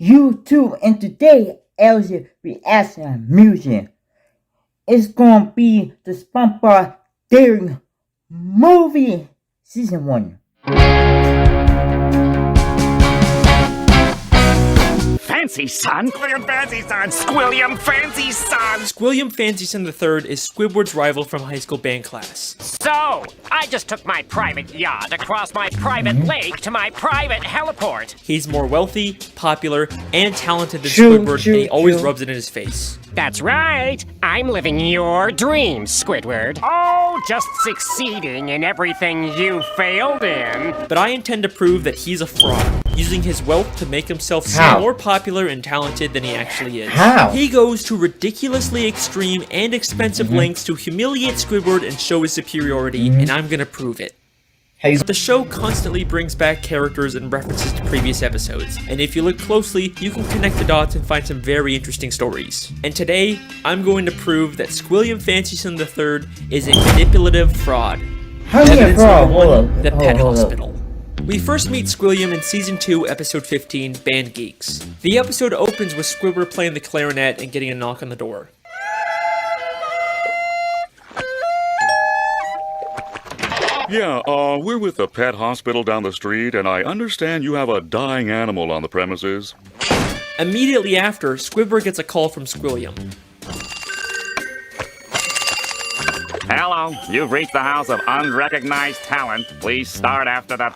YouTube, and today Elsie reaction music. It's gonna be the SpongeBob Theory movie season 1. Fancy son! Squilliam Fancy Son! Squilliam Fancy Son! Squilliam Fancy Son III is Squidward's rival from high school band class. So, I just took my private yacht across my private lake to my private heliport. He's more wealthy, popular, and talented than Squidward, and he always rubs it in his face. That's right! I'm living your dreams, Squidward. Oh, just succeeding in everything you failed in. But I intend to prove that he's a fraud, using his wealth to make himself seem more popular and talented than he actually is. How? He goes to ridiculously extreme and expensive lengths to humiliate Squidward and show his superiority, and I'm gonna prove it. The show constantly brings back characters and references to previous episodes, and if you look closely, you can connect the dots and find some very interesting stories. And today, I'm going to prove that Squilliam Fancy Son III is a manipulative fraud. Evidence number 1, the Pet Hospital. We first meet Squilliam in Season 2, Episode 15, Band Geeks. The episode opens with Squidward playing the clarinet and getting a knock on the door. Yeah, we're with the pet hospital down the street, and I understand you have a dying animal on the premises. Immediately after, Squidward gets a call from Squilliam. Hello, you've reached the house of unrecognized talent. Please start after the...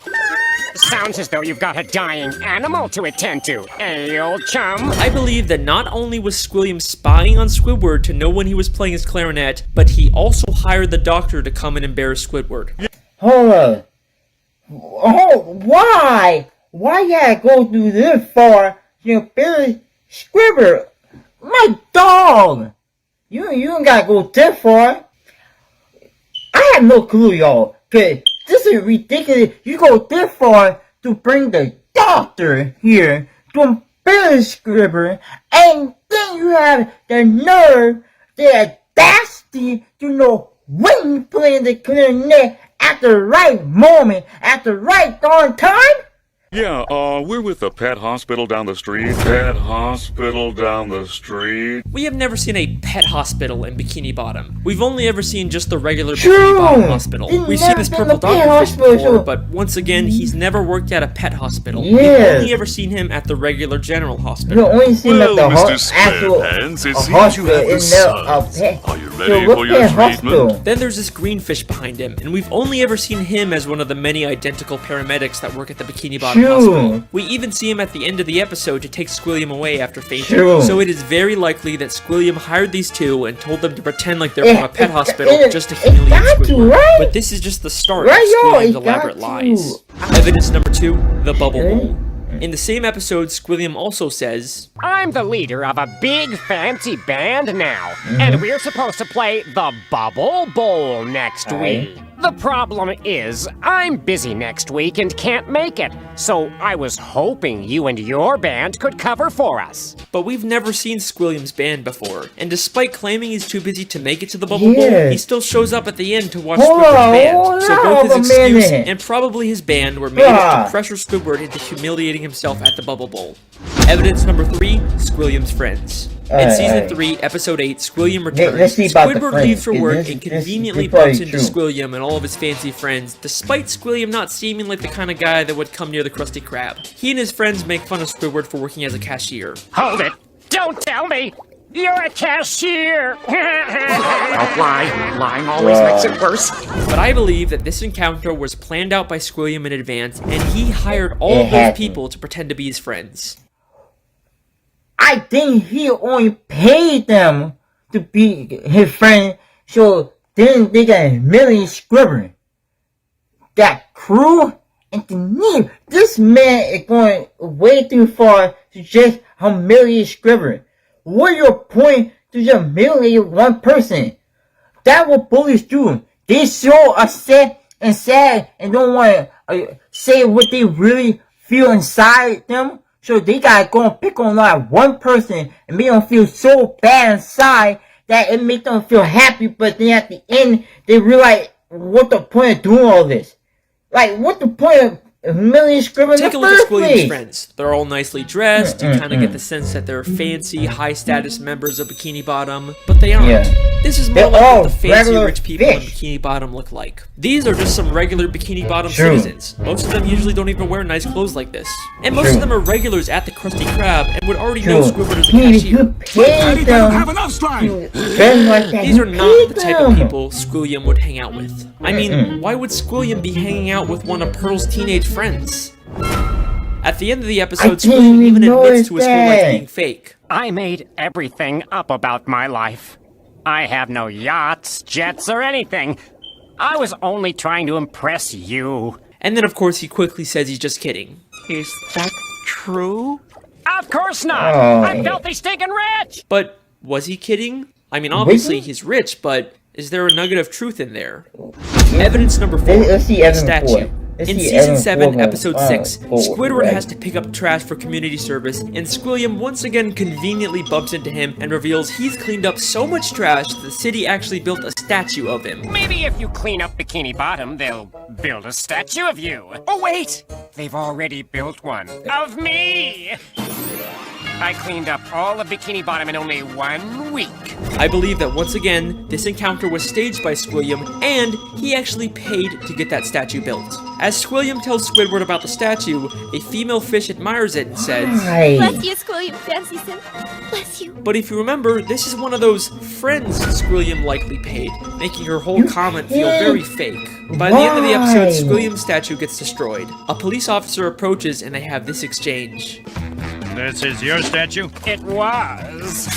Sounds as though you've got a dying animal to attend to, eh, old chum? I believe that not only was Squilliam spying on Squidward to know when he was playing his clarinet, but he also hired the doctor to come and embarrass Squidward. Hold up. Oh, why? Why you gotta go through this far to embarrass Squidward? My dog! You don't gotta go this far. I have no clue, y'all, cause this is ridiculous. You go this far to bring the doctor here to embarrass Squidward, and then you have the nerve, the audacity to know when you play the clarinet at the right moment, at the right darn time? Yeah, we're with the pet hospital down the street. Pet hospital down the street. We have never seen a pet hospital in Bikini Bottom. We've only ever seen just the regular Bikini Bottom hospital. We've seen this purple dogfish before, but once again, he's never worked at a pet hospital. We've only ever seen him at the regular general hospital. We've only seen him at the Mr. actual Squarepants, it seems hospital. you have the suds. Are you ready for your treatment? Then there's this green fish behind him, and we've only ever seen him as one of the many identical paramedics that work at the Bikini Bottom hospital. We even see him at the end of the episode to take Squilliam away after fainting. So it is very likely that Squilliam hired these two and told them to pretend like they're from a pet hospital just to humiliate Squidward. But this is just the start of Squilliam's elaborate lies. Evidence number 2, the Bubble Bowl. In the same episode, Squilliam also says, I'm the leader of a big fancy band now, and we're supposed to play the Bubble Bowl next week. The problem is, I'm busy next week and can't make it, so I was hoping you and your band could cover for us. But we've never seen Squilliam's band before, and despite claiming he's too busy to make it to the Bubble Bowl, he still shows up at the end to watch Squidward's band. So both his excuse and probably his band were made up to pressure Squidward into humiliating himself at the Bubble Bowl. Evidence number 3, Squilliam's friends. In Season 3, Episode 8, Squilliam returns. Squidward leaves for work and conveniently bumps into Squilliam and all of his fancy friends, despite Squilliam not seeming like the kind of guy that would come near the Krusty Krab. He and his friends make fun of Squidward for working as a cashier. Hold it! Don't tell me! You're a cashier! Don't lie. Lying always makes it worse. But I believe that this encounter was planned out by Squilliam in advance, and he hired all of those people to pretend to be his friends. I think he only paid them to be his friend, so then they got humiliate Squidward. That crew and to me, this man is going way too far to just humiliate Squidward. What's your point to just humiliate one person? That's what bullies do. They so upset and sad and don't want to say what they really feel inside them. So they gotta go and pick on like one person and make them feel so bad inside that it makes them feel happy, but then at the end they realize what the point of doing all this. Like, what the point humiliate Squidward Take a in look the at first Squilliam's place. friends. They're all nicely dressed. You kind of get the sense that they're fancy, high-status members of Bikini Bottom, but they aren't. Yeah. This is more They're like all what the fancy regular rich people in fish. Bikini Bottom look like. These are just some regular Bikini Bottom True. citizens. Most of them usually don't even wear nice clothes like this. And most True. of them are regulars at the Krusty Krab and would already True. know Squidward as a He cashier. paid them enough slime. to dress like that. These He are not paid the type of them. people Squilliam would hang out with. I mean, why would Squilliam be hanging out with one of Pearl's teenage friends? At the end of the episode, didn't Squilliam even even admits notice to his whole life that. being fake. I made everything up about my life. I have no yachts, jets, or anything. I was only trying to impress you. And then, of course, he quickly says he's just kidding. Is that true? Of course not! Oh. I'm filthy stinking rich! But was he kidding? I mean, obviously Really? he's rich, but is there a nugget of truth in there? Evidence number 4, Let's see the evidence statue. 4. Let's In see Season evidence 7, 4. Episode 6, Squidward right. has to pick up trash for community service, and Squilliam once again conveniently bumps into him and reveals he's cleaned up so much trash that the city actually built a statue of him. Maybe if you clean up Bikini Bottom, they'll build a statue of you. Oh, wait! They've already built one. Of me! I cleaned up all of Bikini Bottom in only 1 week. I believe that once again, this encounter was staged by Squilliam, and he actually paid to get that statue built. As Squilliam tells Squidward about the statue, a female fish admires it and says, Right. Bless you, Squilliam Fancy Sim. Bless you. but if you remember, this is one of those friends Squilliam likely paid, making her whole comment feel very fake. By the end of the episode, Why? Squilliam's statue gets destroyed. A police officer approaches and they have this exchange. This is your statue? It was.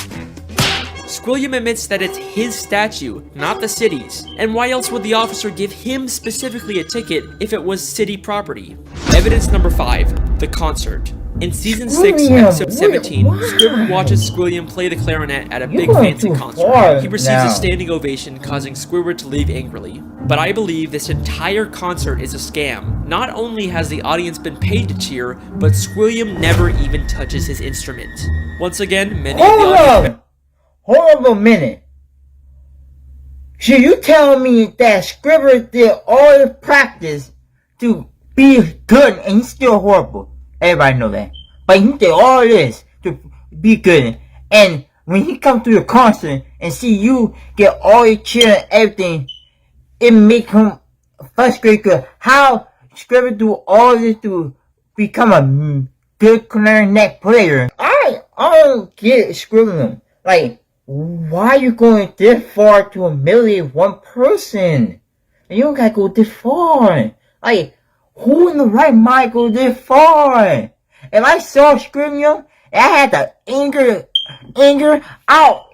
Squilliam admits that it's his statue, not the city's. And why else would the officer give him specifically a ticket if it was city property? Evidence number 5, the concert. In Season 6, Squilliam, Episode 17, why? Squidward watches Squilliam play the clarinet at a You're big going fancy too concert. far He receives now. a standing ovation, causing Squidward to leave angrily. But I believe this entire concert is a scam. Not only has the audience been paid to cheer, but Squilliam never even touches his instrument. Once again, many of the Hold audience... up. Hold up a minute. So you telling me that Squidward did all the practice to be good and he's still horrible? Everybody know that. But he did all this to be good. And when he come to your concert and see you get all your cheer and everything, it make him frustrated. How Squidward do all this to become a good clarinet player? I don't get Squidward. Like, why you going this far to humiliate one person? You don't gotta go this far. Like, who in the right mind go this far? If I saw Squidward, and I had the anger, I'll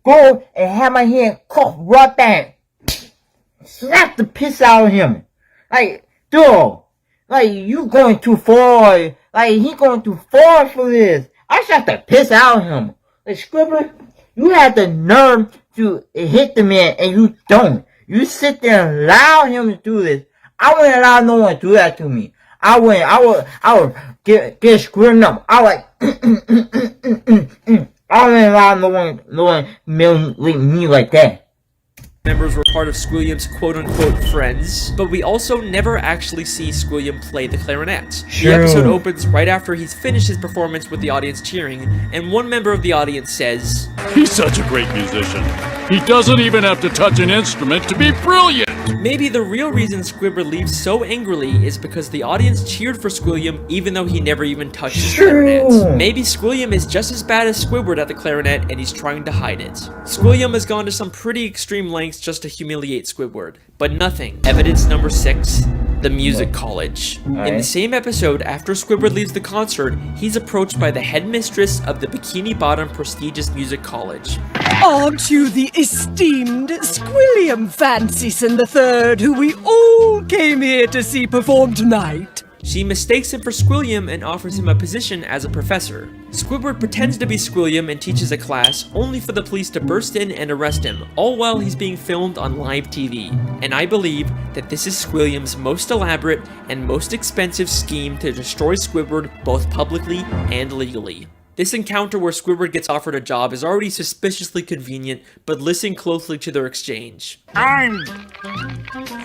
go and have my hand cough right back. Slap the piss out of him. Like, dude, like, you going too far. Like, he going too far for this. I slap the piss out of him. Like, Squidward, you had the nerve to hit the man and you don't. You sit there and allow him to do this. I wouldn't allow no one to do that to me. I would get Squidward up. I would I wouldn't allow no one humiliate me like that. Members were part of Squilliam's quote-unquote friends, but we also never actually see Squilliam play the clarinet. True. The episode opens right after he's finished his performance with the audience cheering, and one member of the audience says, He's such a great musician. He doesn't even have to touch an instrument to be brilliant. maybe the real reason Squidward leaves so angrily is because the audience cheered for Squilliam even though he never even touched his clarinet. Maybe Squilliam is just as bad as Squidward at the clarinet and he's trying to hide it. Squilliam has gone to some pretty extreme lengths just to humiliate Squidward, but nothing. Evidence number 6. The music college. In the same episode, after Squidward leaves the concert, he's approached by the headmistress of the Bikini Bottom prestigious music college. Aren't you the esteemed Squilliam Fancyson III, who we all came here to see perform tonight? She mistakes him for Squilliam and offers him a position as a professor. Squidward pretends to be Squilliam and teaches a class, only for the police to burst in and arrest him, all while he's being filmed on live TV. And I believe that this is Squilliam's most elaborate and most expensive scheme to destroy Squidward both publicly and legally. This encounter where Squidward gets offered a job is already suspiciously convenient, but listen closely to their exchange. I'm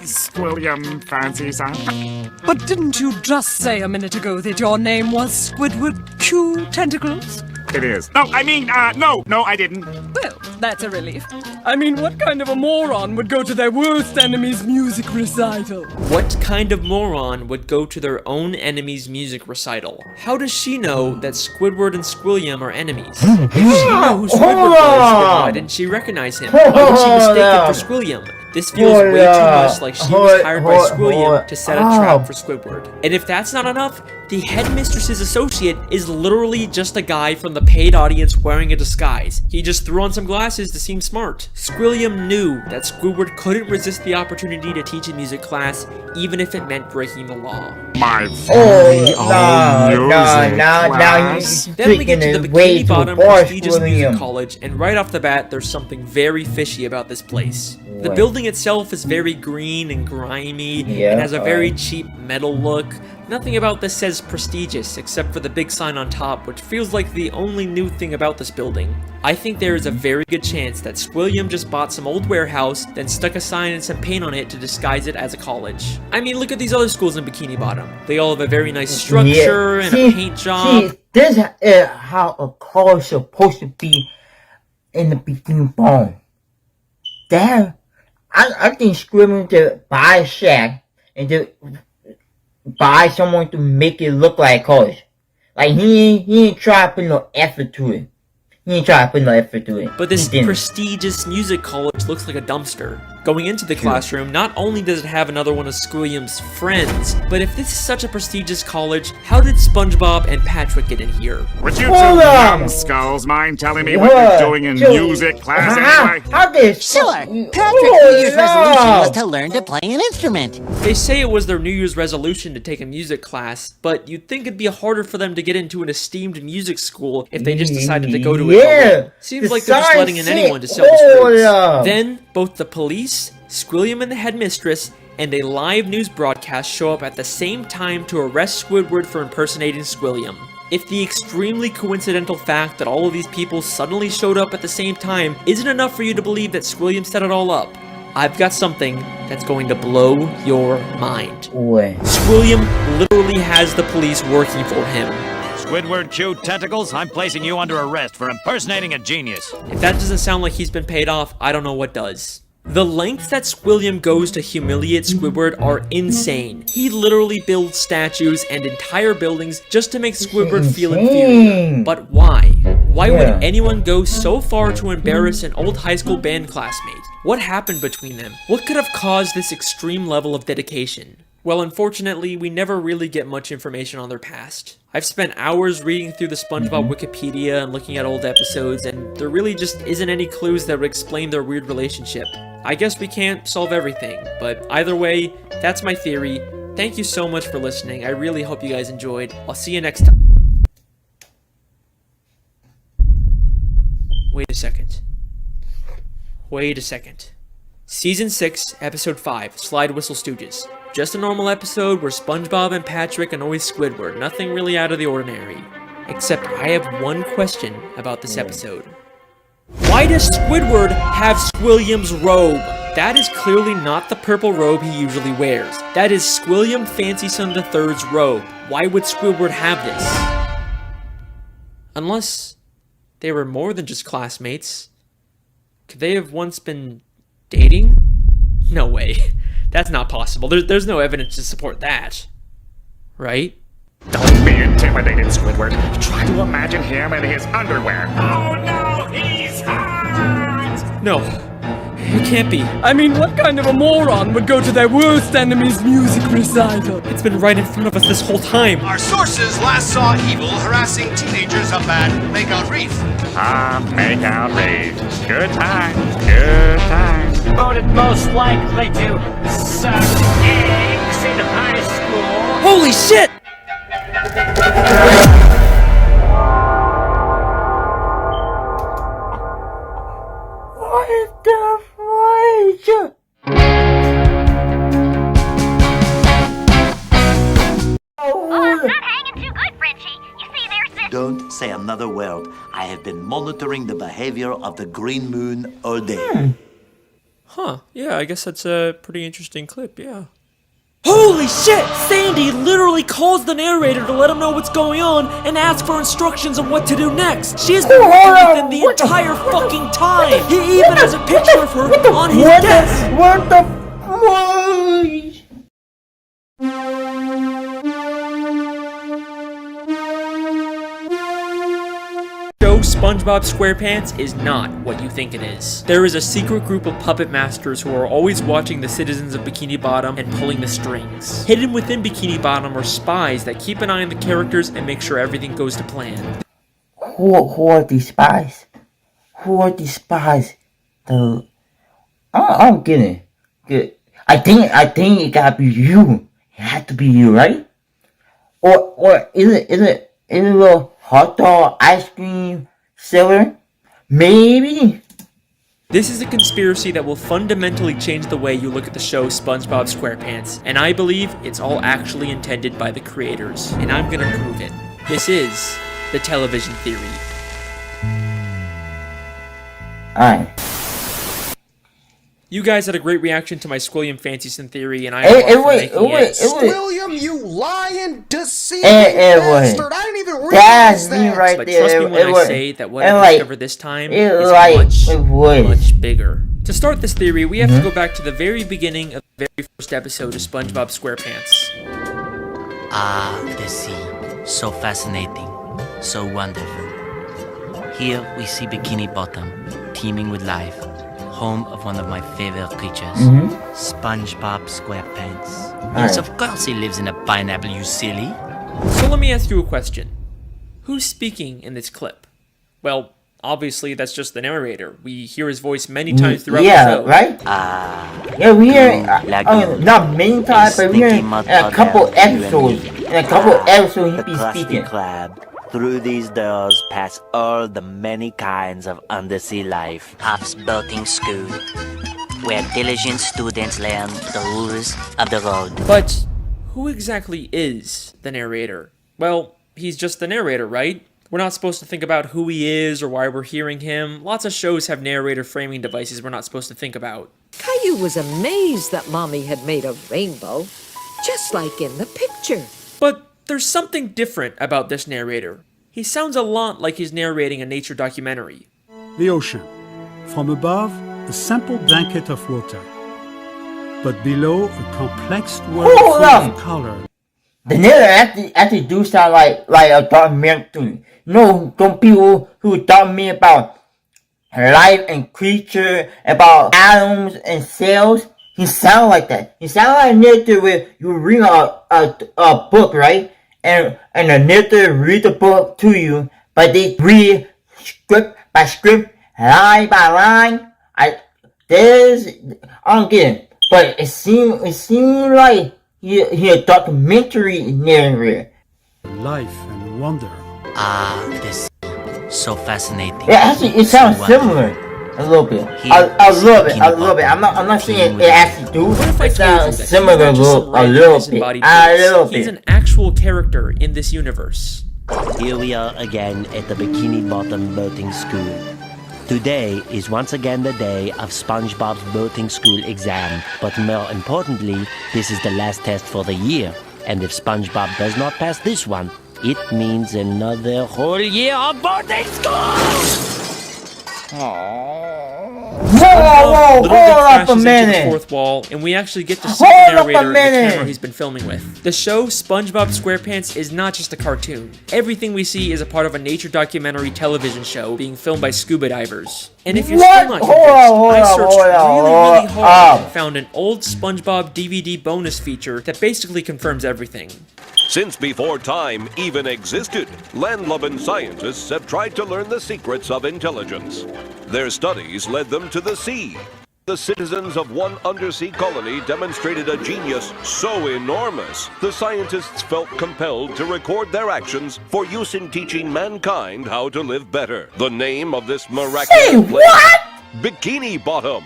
Squilliam Fancy Son. But didn't you just say a minute ago that your name was Squidward Q Tentacles? It is. No, I mean, no, I didn't. Well, that's a relief. I mean, what kind of a moron would go to their worst enemy's music recital? What kind of moron would go to their own enemy's music recital? How does she know that Squidward and Squilliam are enemies? If she knew who Squidward was, then why didn't she recognize him? Why would she mistake him for Squilliam? This feels way too much like she was hired by Squilliam to set a trap for Squidward. And if that's not enough, the headmistress's associate is literally just a guy from the paid audience wearing a disguise. He just threw on some glasses to seem smart. Squilliam knew that Squidward couldn't resist the opportunity to teach a music class, even if it meant breaking the law. My very own music class. Then we get to the Bikini Bottom prestigious music college, and right off the bat, there's something very fishy about this place. The building itself is very green and grimy, and has a very cheap metal look. Nothing about this says prestigious, except for the big sign on top, which feels like the only new thing about this building. I think there is a very good chance that Squilliam just bought some old warehouse, then stuck a sign and some paint on it to disguise it as a college. I mean, look at these other schools in Bikini Bottom. They all have a very nice structure and a paint job. See, this is how a college is supposed to be in the Bikini Bottom. There, I think Squilliam to buy a shack and to buy someone to make it look like college. Like he ain't try to put no effort to it. But this prestigious music college looks like a dumpster. Going into the classroom, not only does it have another one of Squilliam's friends, but if this is such a prestigious college, how did SpongeBob and Patrick get in here? Would you two numbskulls mind telling me what you're doing in music class anyway? Sure. Patrick's New Year's resolution was to learn to play an instrument. They say it was their New Year's resolution to take a music class, but you'd think it'd be harder for them to get into an esteemed music school if they just decided to go to it alone. Seems like they're just letting in anyone to sell the fruits. Then, both the police, Squilliam and the headmistress, and a live news broadcast show up at the same time to arrest Squidward for impersonating Squilliam. If the extremely coincidental fact that all of these people suddenly showed up at the same time isn't enough for you to believe that Squilliam set it all up, I've got something that's going to blow your mind. Squilliam literally has the police working for him. Squidward Q Tentacles, I'm placing you under arrest for impersonating a genius. If that doesn't sound like he's been paid off, I don't know what does. The lengths that Squilliam goes to humiliate Squidward are insane. He literally builds statues and entire buildings just to make Squidward feel inferior. But why? Why would anyone go so far to embarrass an old high school band classmate? What happened between them? What could have caused this extreme level of dedication? Well, unfortunately, we never really get much information on their past. I've spent hours reading through the SpongeBob Wikipedia and looking at old episodes, and there really just isn't any clues that would explain their weird relationship. I guess we can't solve everything, but either way, that's my theory. Thank you so much for listening. I really hope you guys enjoyed. I'll see you next time. Wait a second. Season 6, Episode 5, Slide Whistle Stooges. Just a normal episode where SpongeBob and Patrick annoy Squidward, nothing really out of the ordinary. Except I have one question about this episode. Why does Squidward have Squilliam's robe? That is clearly not the purple robe he usually wears. That is Squilliam Fancy Son III's robe. Why would Squidward have this? Unless they were more than just classmates. Could they have once been dating? No way. That's not possible. There's no evidence to support that. Right? Don't be intimidated, Squidward. Try to imagine him in his underwear. Oh no, he's hot! No, it can't be. I mean, what kind of a moron would go to their worst enemy's music recital? It's been right in front of us this whole time. Our sources last saw Evil harassing teenagers up at Makeout Reef. Makeout Reef. Good time. Good time. Voted most likely to suck eggs in high school. Holy shit! What the fudge? Oh, not hanging too good, Frenchie. You see, there's this... Don't say a another world. I have been monitoring the behavior of the green moon all day. Huh, yeah, I guess that's a pretty interesting clip, yeah. Holy shit! Sandy literally calls the narrator to let him know what's going on and ask for instructions on what to do next. She has been working with him the entire fucking time! He even has a picture of her on his desk! What the Show SpongeBob SquarePants is not what you think it is. There is a secret group of puppet masters who are always watching the citizens of Bikini Bottom and pulling the strings. Hidden within Bikini Bottom are spies that keep an eye on the characters and make sure everything goes to plan. Who are these spies? Who are these spies? I don't get it. I think it gotta be you. It had to be you, right? Or is it a little hot dog ice cream seller? Maybe. This is a conspiracy that will fundamentally change the way you look at the show SpongeBob SquarePants, and I believe it's all actually intended by the creators, and I'm gonna prove it. This is the television theory. Alright. You guys had a great reaction to my Squilliam Fancyson theory, and I Squilliam, you lying, deceiving bastard! I didn't even realize that! Me right but there. trust me when I say that what I discovered this time is much bigger. To start this theory, we have to go back to the very beginning of the very first episode of SpongeBob SquarePants. Ah, the sea. So fascinating. So wonderful. Here we see Bikini Bottom, teeming with life. Home of one of my favorite creatures, SpongeBob SquarePants. Yes, of course he lives in a pineapple, you silly. So let me ask you a question. Who's speaking in this clip? Well, obviously that's just the narrator. We hear his voice many times throughout the show. Right? Yeah, we hear not many times, but we hear in a couple episodes. In a couple episodes, he be speaking. Through these doors pass all the many kinds of undersea life. Hoff's boating school, where diligent students learn the rules of the road. But who exactly is the narrator? Well, he's just the narrator, right? We're not supposed to think about who he is or why we're hearing him. Lots of shows have narrator framing devices we're not supposed to think about. Caillou was amazed that Mommy had made a rainbow, just like in the picture. But there's something different about this narrator. He sounds a lot like he's narrating a nature documentary. The ocean. From above, a simple blanket of water. But below, a complex world full of color. The narrator actually do sound like a documentary. You know, some people who taught me about life and creature, about atoms and cells. He sound like that. He sound like a narrator where you read a book, right? And the narrator read the book to you, but they read script by script, line by line. I don't get it, but it seemed like he a documentary narrator. Life and wonder. Ah, this so fascinating. Yeah, actually, it sounds similar. A little bit. A little bit. I'm not saying it actually do. It sounds similar a little bit. He's an actual character in this universe. Here we are again at the Bikini Bottom boating school. Today is once again the day of SpongeBob's boating school exam. But more importantly, this is the last test for the year. And if SpongeBob does not pass this one, it means another whole year of boating school! Whoa, hold up a minute. The fourth wall, and we actually get to see the narrator and the camera he's been filming with. The show SpongeBob SquarePants is not just a cartoon. Everything we see is a part of a nature documentary television show being filmed by scuba divers. And if you're still not convinced, I searched really hard and found an old SpongeBob DVD bonus feature that basically confirms everything. Since before time even existed, land-loving scientists have tried to learn the secrets of intelligence. Their studies led them to the sea. The citizens of one undersea colony demonstrated a genius so enormous, the scientists felt compelled to record their actions for use in teaching mankind how to live better. The name of this miraculous place? Bikini Bottom.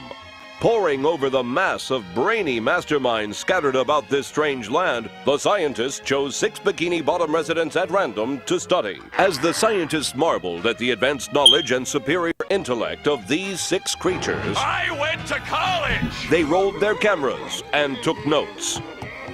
Poring over the mass of brainy masterminds scattered about this strange land, the scientists chose 6 Bikini Bottom residents at random to study. As the scientists marveled at the advanced knowledge and superior intellect of these 6 creatures, I went to college! they rolled their cameras and took notes.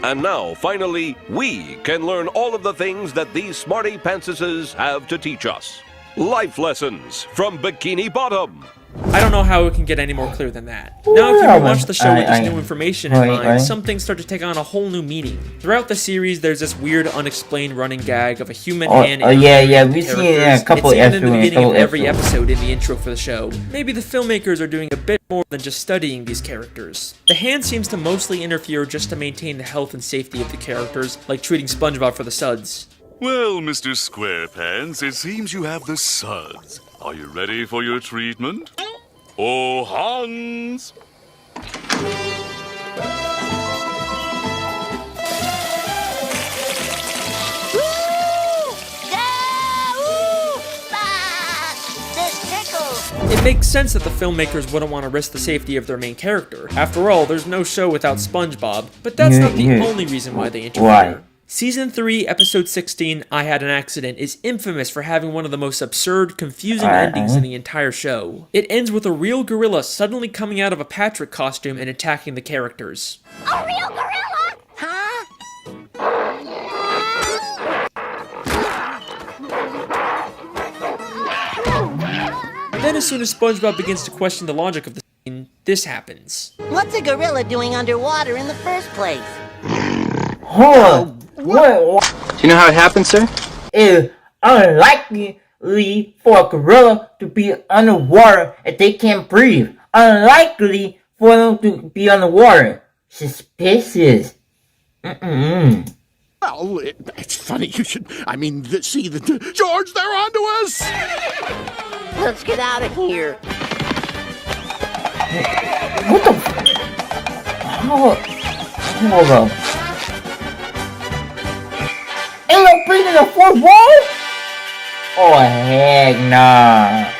And now, finally, we can learn all of the things that these smarty pantsuses have to teach us. Life lessons from Bikini Bottom. I don't know how it can get any more clear than that. Now, if you watch the show with this new information in mind, some things start to take on a whole new meaning. Throughout the series, there's this weird, unexplained running gag of a human hand. Yeah, we've seen it in a couple episodes. It's even in the beginning of every episodes. episode in the intro for the show. Maybe the filmmakers are doing a bit more than just studying these characters. The hand seems to mostly interfere just to maintain the health and safety of the characters, like treating SpongeBob for the suds. Well, Mr. Squarepants, it seems you have the suds. Are you ready for your treatment? Oh, Hans! It makes sense that the filmmakers wouldn't want to risk the safety of their main character. After all, there's no show without SpongeBob, but that's not the only reason why they interfere. Why? Season 3, Episode 16, I Had an Accident, is infamous for having one of the most absurd, confusing endings in the entire show. It ends with a real gorilla suddenly coming out of a Patrick costume and attacking the characters. A real gorilla? Huh? Then as soon as SpongeBob begins to question the logic of the scene, this happens. What's a gorilla doing underwater in the first place? Hold on. What? Do you know how it happened, sir? It's unlikely for a gorilla to be underwater if they can't breathe. Unlikely for them to be underwater. Suspicious. Well, it's funny you should... see the... George, they're onto us! Let's get out of here. What the... Hold on. Ain't no breathing the fourth wall? Oh, heck nah.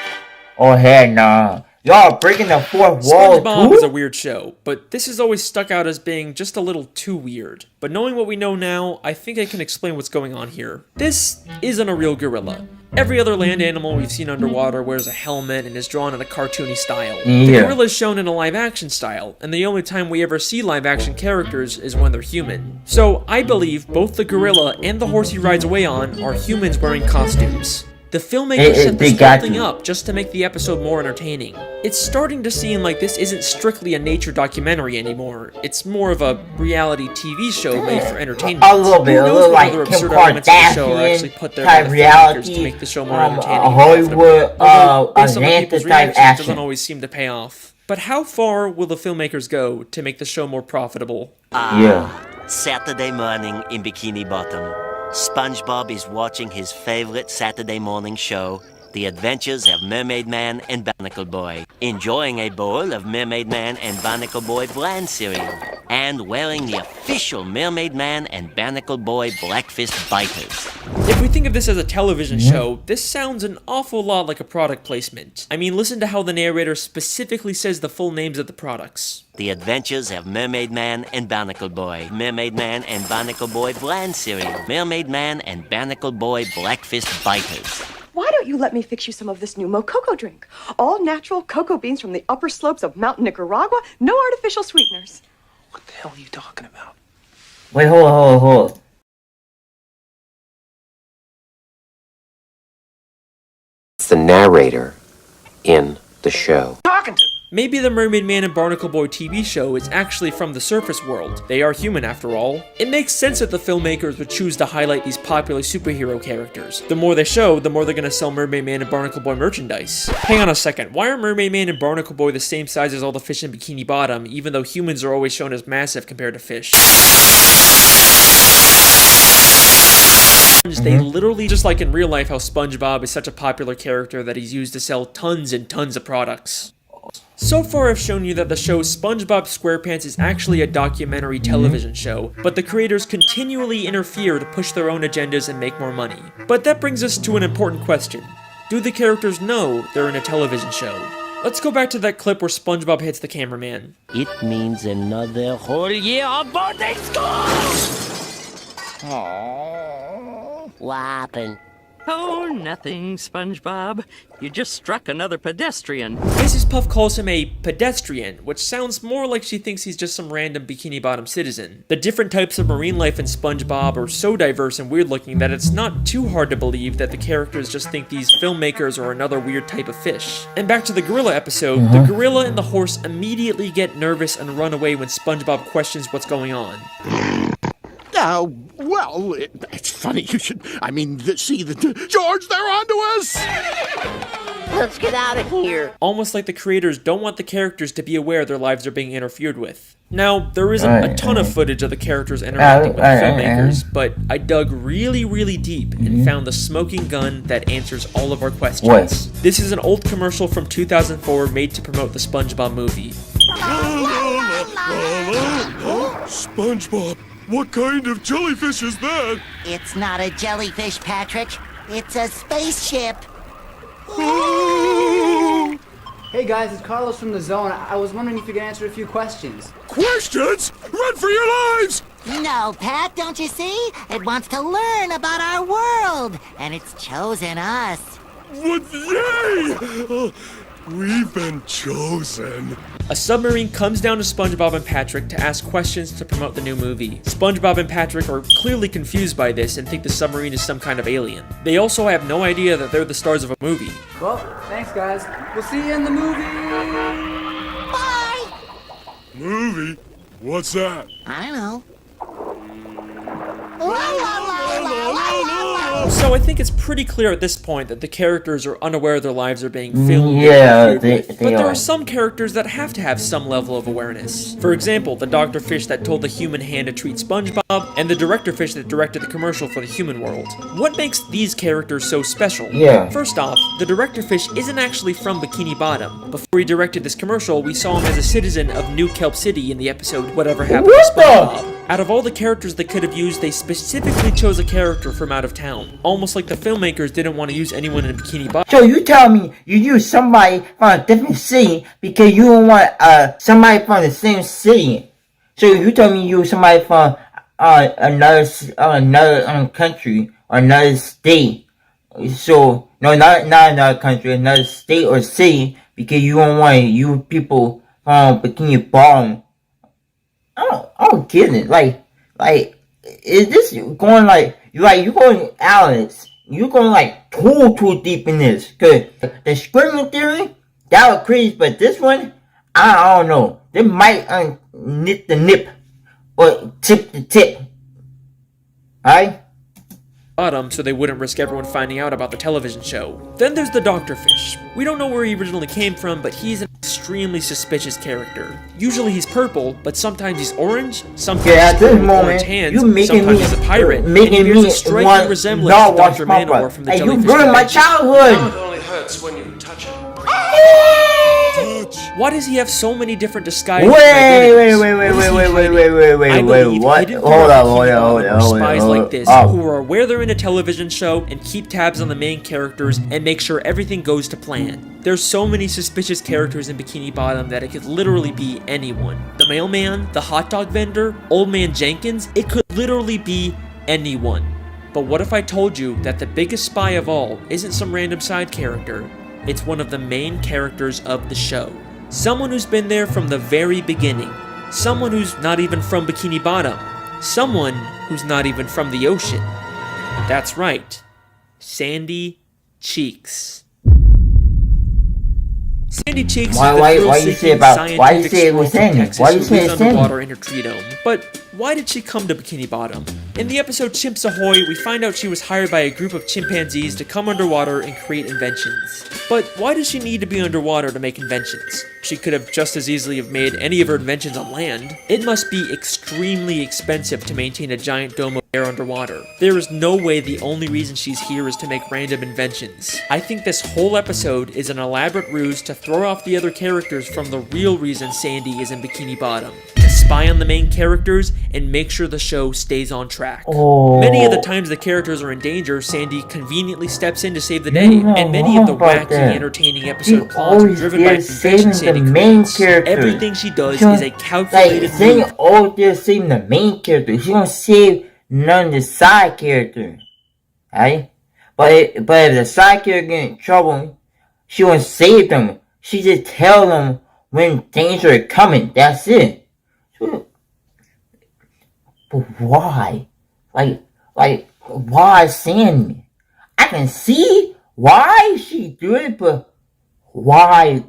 Oh, heck nah. Y'all breaking the fourth wall SpongeBob too? is a weird show, but this has always stuck out as being just a little too weird. But knowing what we know now, I think I can explain what's going on here. This isn't a real gorilla. Every other land animal we've seen underwater wears a helmet and is drawn in a cartoony style. The gorilla is shown in a live-action style, and the only time we ever see live-action characters is when they're human. So I believe both the gorilla and the horse he rides away on are humans wearing costumes. The filmmakers set this whole thing up just to make the episode more entertaining. It's starting to seem like this isn't strictly a nature documentary anymore. It's more of a reality TV show made for entertainment. A little bit, Who knows a little what like other Kim absurd elements of the show are actually Kardashian put there by type the reality, filmmakers to make the show more entertaining. Hollywood, Based on the Atlanta people's type reactions, action. doesn't always seem to pay off. But how far will the filmmakers go to make the show more profitable? Saturday morning in Bikini Bottom. SpongeBob is watching his favorite Saturday morning show, The Adventures of Mermaid Man and Barnacle Boy, enjoying a bowl of Mermaid Man and Barnacle Boy bland cereal, and wearing the official Mermaid Man and Barnacle Boy Blackfist Biters. If we think of this as a television show, this sounds an awful lot like a product placement. I mean, listen to how the narrator specifically says the full names of the products. The Adventures of Mermaid Man and Barnacle Boy, Mermaid Man and Barnacle Boy bland cereal, Mermaid Man and Barnacle Boy Blackfist Biters. Why don't you let me fix you some of this new Mococo drink? All natural cocoa beans from the upper slopes of Mountain Nicaragua, no artificial sweeteners. What the hell are you talking about? Wait, hold. It's the narrator in the show. Maybe the Mermaid Man and Barnacle Boy TV show is actually from the surface world. They are human after all. It makes sense that the filmmakers would choose to highlight these popular superhero characters. The more they show, the more they're gonna sell Mermaid Man and Barnacle Boy merchandise. Hang on a second, why are Mermaid Man and Barnacle Boy the same size as all the fish in Bikini Bottom, even though humans are always shown as massive compared to fish? They literally, just like in real life how SpongeBob is such a popular character that he's used to sell tons and tons of products. So far I've shown you that the show SpongeBob SquarePants is actually a documentary television show, but the creators continually interfere to push their own agendas and make more money. But that brings us to an important question. Do the characters know they're in a television show? Let's go back to that clip where SpongeBob hits the cameraman. It means another whole year of boarding school! Oh, what happened? Oh, nothing, SpongeBob. You just struck another pedestrian. Mrs. Puff calls him a pedestrian, which sounds more like she thinks he's just some random Bikini Bottom citizen. The different types of marine life in SpongeBob are so diverse and weird looking that it's not too hard to believe that the characters just think these filmmakers are another weird type of fish. And back to the gorilla episode, the gorilla and the horse immediately get nervous and run away when SpongeBob questions what's going on. Well, it's funny you should... I mean, see, George, they're onto us! Let's get out of here. Almost like the creators don't want the characters to be aware their lives are being interfered with. Now, there isn't a ton of footage of the characters interacting with the filmmakers, but I dug really, really deep and found the smoking gun that answers all of our questions. What? This is an old commercial from 2004 made to promote the SpongeBob movie. SpongeBob, what kind of jellyfish is that? It's not a jellyfish, Patrick. It's a spaceship. Hey guys, it's Carlos from the Zone. I was wondering if you could answer a few questions. Questions? Run for your lives! No, Pat, don't you see? It wants to learn about our world, and it's chosen us. What? Yay! We've been chosen. A submarine comes down to SpongeBob and Patrick to ask questions to promote the new movie. SpongeBob and Patrick are clearly confused by this and think the submarine is some kind of alien. They also have no idea that they're the stars of a movie. Well, thanks guys. We'll see you in the movie! Bye! Movie? What's that? I know. So I think it's pretty clear at this point that the characters are unaware their lives are being filmed. Yeah, but there are some characters that have to have some level of awareness. For example, the Dr. Fish that told the human hand to treat SpongeBob, and the Director Fish that directed the commercial for the human world. What makes these characters so special? Yeah. First off, the Director Fish isn't actually from Bikini Bottom. Before he directed this commercial, we saw him as a citizen of New Kelp City in the episode Whatever Happened to SpongeBob. Out of all the characters they could have used, they specifically chose a character from out of town. Almost like the filmmakers didn't want to use anyone in Bikini Bottom. So you tell me you use somebody from a different city because you don't want somebody from the same city. So you tell me you use somebody from another country or another state. So no, not another country, another state or city because you don't want you people from Bikini Bottom. I don't get it. Like, is this going you going, Alex? You going too deep in this? Cause the screaming theory, that was crazy, but this one, I don't know. They might nip the nip or tip the tip. Alright? Bottom so they wouldn't risk everyone finding out about the television show. Then there's the Dr. Fish. We don't know where he originally came from, but he's an extremely suspicious character. Usually he's purple, but sometimes he's orange, sometimes at this he's moment, orange hands, you making sometimes me, he's a pirate, making and he bears me a striking resemblance to Dr. Manowar from the Hey, you Jellyfish ruined my Convention. childhood! It only hurts when you touch it. Why does he have so many different disguises? Wait, what? Hold on. Spies like this, who are aware they're in a television show and keep tabs on the main characters and make sure everything goes to plan. There's so many suspicious characters in Bikini Bottom that it could literally be anyone. The mailman, the hot dog vendor, Old Man Jenkins, it could literally be anyone. But what if I told you that the biggest spy of all isn't some random side character? It's one of the main characters of the show. Someone who's been there from the very beginning. Someone who's not even from Bikini Bottom. Someone who's not even from the ocean. That's right. Sandy Cheeks. Sandy Cheeks is the thrill-seeking scientific squirrel from Texas who lives underwater in her tree dome. But why did she come to Bikini Bottom? In the episode Chimps Ahoy, we find out she was hired by a group of chimpanzees to come underwater and create inventions. But why does she need to be underwater to make inventions? She could have just as easily have made any of her inventions on land. It must be extremely expensive to maintain a giant dome of air underwater. There is no way the only reason she's here is to make random inventions. I think this whole episode is an elaborate ruse to throw off the other characters from the real reason Sandy is in Bikini Bottom. spy on the main characters and make sure the show stays on track. Many of the times the characters are in danger, Sandy conveniently steps in to save the day, and many of the wacky, entertaining episode plots are driven by convention Sandy creates. Everything she does is a calculated move. Like, all there saving the main character. She don't save none of the side characters. Right? But if the side character get in trouble, she won't save them. She just tell them when danger is coming. That's it. But why? Like, why Sandy? I can see why she do it, but why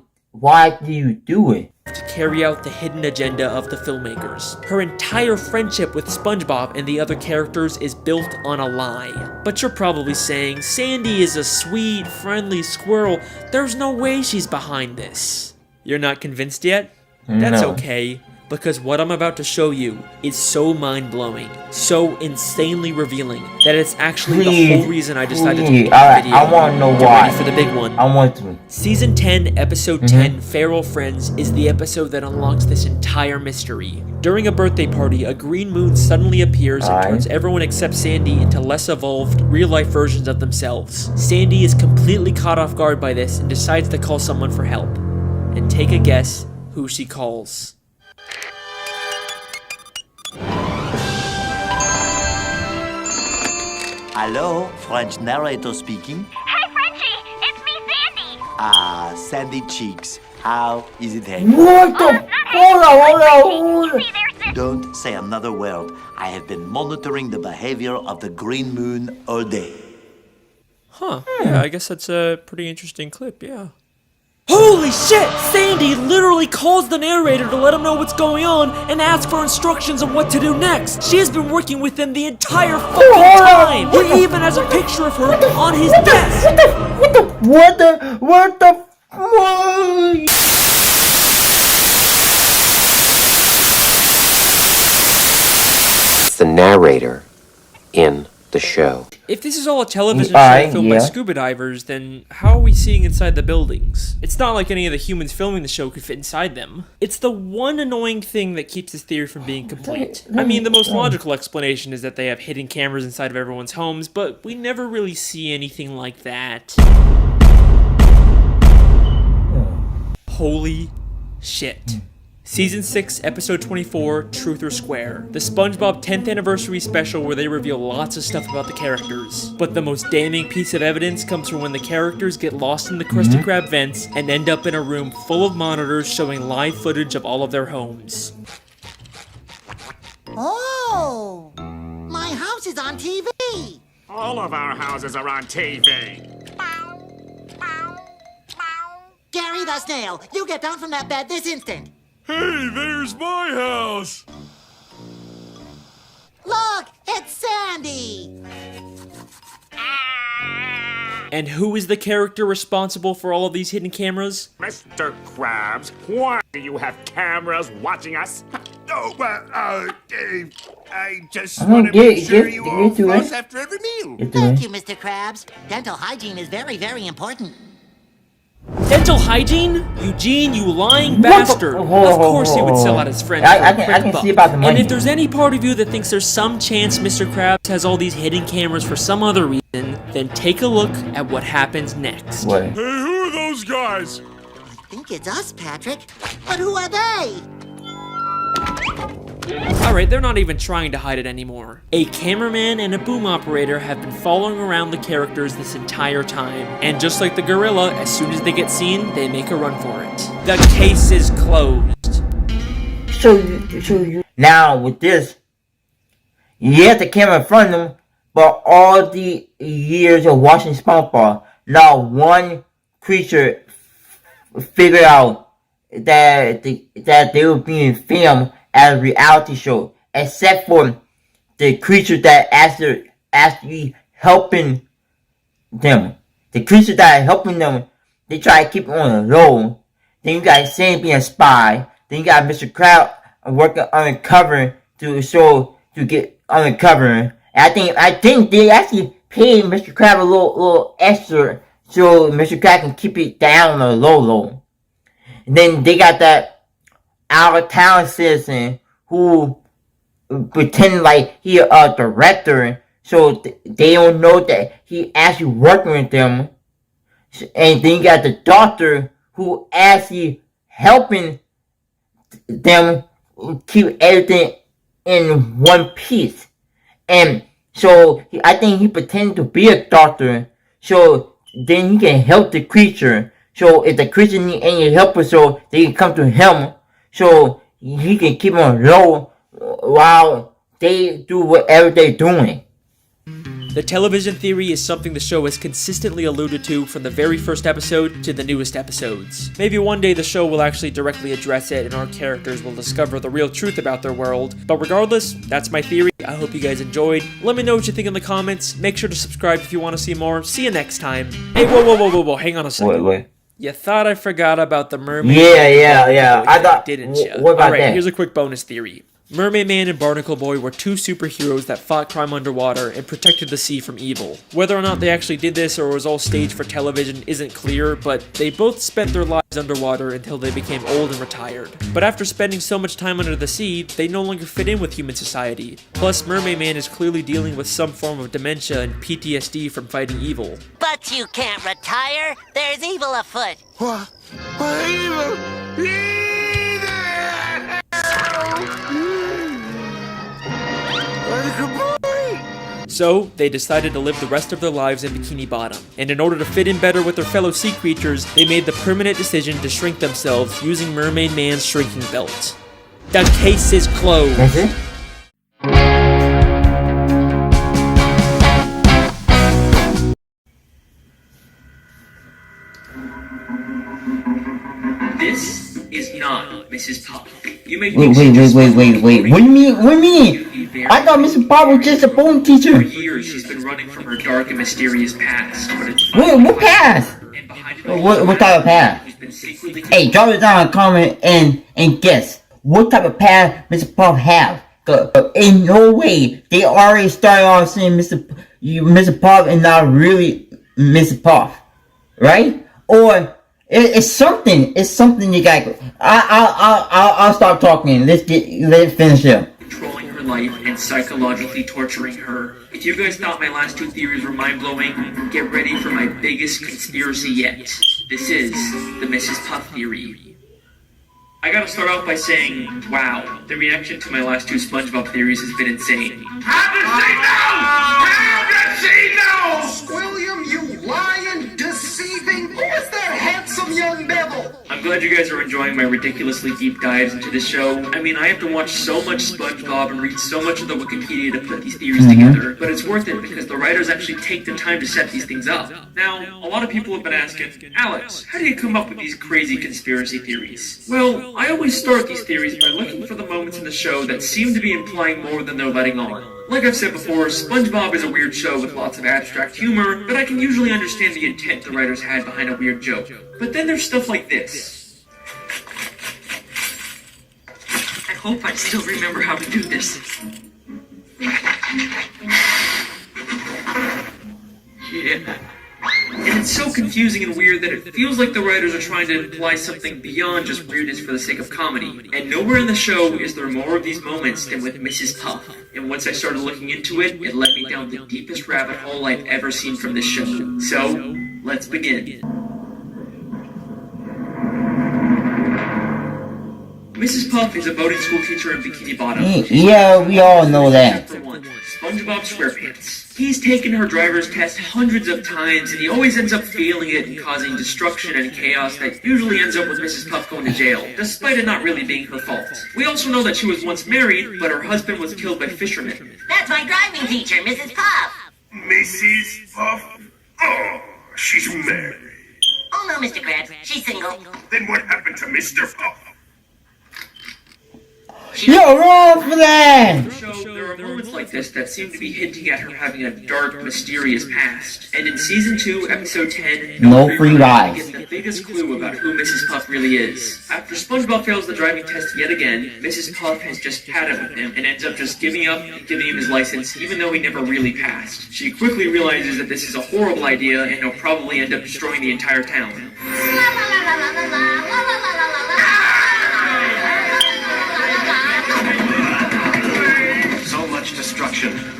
do you do it? To carry out the hidden agenda of the filmmakers. Her entire friendship with SpongeBob and the other characters is built on a lie. But you're probably saying, Sandy is a sweet, friendly squirrel. There's no way she's behind this. You're not convinced yet? That's okay. Because what I'm about to show you is so mind-blowing, so insanely revealing, that it's actually the whole reason I decided to make this video. I want to know Get why. ready for the big one. I want to. Season 10, Episode 10, Feral Friends, is the episode that unlocks this entire mystery. During a birthday party, a green moon suddenly appears and turns everyone except Sandy into less evolved, real-life versions of themselves. Sandy is completely caught off guard by this and decides to call someone for help. And take a guess who she calls. Hello, French narrator speaking. Hey, Frenchie! It's me, Sandy! Ah, Sandy Cheeks. How is it hanging? What the? Hold on. Don't say another word. I have been monitoring the behavior of the green moon all day. Huh. Yeah, I guess that's a pretty interesting clip, yeah. Holy shit! Sandy literally calls the narrator to let him know what's going on and ask for instructions on what to do next. She has been working with him the entire fucking time. He even has a picture of her on his desk. What the? It's the narrator in the show. If this is all a television show filmed by scuba divers, then how are we seeing inside the buildings? It's not like any of the humans filming the show could fit inside them. It's the one annoying thing that keeps this theory from being complete. I mean, the most logical explanation is that they have hidden cameras inside of everyone's homes, but we never really see anything like that. Holy shit. Season 6, Episode 24, Truth or Square. The SpongeBob 10th Anniversary Special where they reveal lots of stuff about the characters. But the most damning piece of evidence comes from when the characters get lost in the Krusty Krab vents and end up in a room full of monitors showing live footage of all of their homes. Oh! My house is on TV! All of our houses are on TV. Gary the Snail, you get down from that bed this instant! Hey, there's my house! Look, it's Sandy! And who is the character responsible for all of these hidden cameras? Mr. Krabs, why do you have cameras watching us? Oh, I just want to make sure you all floss after every meal. Thank you, Mr. Krabs. Dental hygiene is very, very important. Dental hygiene? Eugene, you lying bastard. Of course he would sell out his friends for a quick buck. See about the money. And if there's any part of you that thinks there's some chance Mr. Krabs has all these hidden cameras for some other reason, then take a look at what happens next. Hey, who are those guys? I think it's us, Patrick. But who are they? Alright, they're not even trying to hide it anymore. A cameraman and a boom operator have been following around the characters this entire time. And just like the gorilla, as soon as they get seen, they make a run for it. The case is closed. Now, with this, you have the camera in front of them, but all the years of watching SpongeBob, not one creature figured out that they were being filmed as a reality show, except for the creatures that actually helping them. The creatures that are helping them, they try to keep it on the low. Then you got Sandy being a spy. Then you got Mr. Krabs working undercover to get undercover. And I think they actually paid Mr. Krabs a little extra so Mr. Krabs can keep it down on the low. And then they got that out-of-town citizen who pretend like he a director, so they don't know that he actually working with them. And then you got the doctor who actually helping them keep everything in one piece. And so I think he pretended to be a doctor, so then he can help the creature. So if the creature need any help, so they can come to him, so he can keep them low while they do whatever they're doing. The television theory is something the show has consistently alluded to from the very first episode to the newest episodes. Maybe one day the show will actually directly address it and our characters will discover the real truth about their world, but regardless, that's my theory. I hope you guys enjoyed. Let me know what you think in the comments. Make sure to subscribe if you want to see more. See you next time. Hey, whoa, hang on a second. Wait. You thought I forgot about the mermaid? Yeah. I thought, didn't you? What about Alright, that? here's a quick bonus theory. Mermaid Man and Barnacle Boy were two superheroes that fought crime underwater and protected the sea from evil. Whether or not they actually did this or was all staged for television isn't clear, but they both spent their lives underwater until they became old and retired. But after spending so much time under the sea, they no longer fit in with human society. Plus, Mermaid Man is clearly dealing with some form of dementia and PTSD from fighting evil. But you can't retire. There's evil afoot. What evil? So, they decided to live the rest of their lives in Bikini Bottom. And in order to fit in better with their fellow sea creatures, they made the permanent decision to shrink themselves using Mermaid Man's shrinking belt. The case is closed. That's it? This is not Mrs. Puff. You may Wait. What do you mean? I thought Mr. Bob was just a bone teacher. For years, she's been running from her dark and mysterious past. What past? What type of past? Hey, drop it down in a comment and guess. What type of past Mr. Puff have? In no way. They already started off saying Mr. Puff and not really Mr. Puff. Right? Or it's something. It's something you got. I'll stop talking. Let's finish here. Controlling her life and psychologically torturing her. If you guys thought my last two theories were mind-blowing, get ready for my biggest conspiracy yet. This is the Mrs. Puff theory. I gotta start off by saying, wow, the reaction to my last two SpongeBob theories has been insane. William, you lying, deceiving, who is that handsome young devil? I'm glad you guys are enjoying my ridiculously deep dives into this show. I mean, I have to watch so much SpongeBob and read so much of the Wikipedia to put these theories together, but it's worth it because the writers actually take the time to set these things up. Now, a lot of people have been asking, Alex, how do you come up with these crazy conspiracy theories? Well, I always start these theories by looking for the moments in the show that seem to be implying more than they're letting on. Like I've said before, SpongeBob is a weird show with lots of abstract humor, but I can usually understand the intent the writers had behind a weird joke. But then there's stuff like this. I hope I still remember how to do this. Yeah. And it's so confusing and weird that it feels like the writers are trying to imply something beyond just weirdness for the sake of comedy. And nowhere in the show is there more of these moments than with Mrs. Puff. And once I started looking into it, it led me down the deepest rabbit hole I've ever seen from this show. So, let's begin. Mrs. Puff is a boating school teacher in Bikini Bottom. Yeah, we all know that. SpongeBob SquarePants. He's taken her driver's test hundreds of times, and he always ends up failing it and causing destruction and chaos that usually ends up with Mrs. Puff going to jail, despite it not really being her fault. We also know that she was once married, but her husband was killed by fishermen. That's my driving teacher, Mrs. Puff. Mrs. Puff? Oh, she's married. Oh no, Mr. Krabs, she's single. Then what happened to Mr. Puff? You're wrong for that! There are moments like this that seem to be hinting at her having a dark, mysterious past. And in Season 2, Episode 10, No Free Rides, we get the biggest clue about who Mrs. Puff really is. After SpongeBob fails the driving test yet again, Mrs. Puff has just had it with him and ends up just giving up and giving him his license even though he never really passed. She quickly realizes that this is a horrible idea and he'll probably end up destroying the entire town.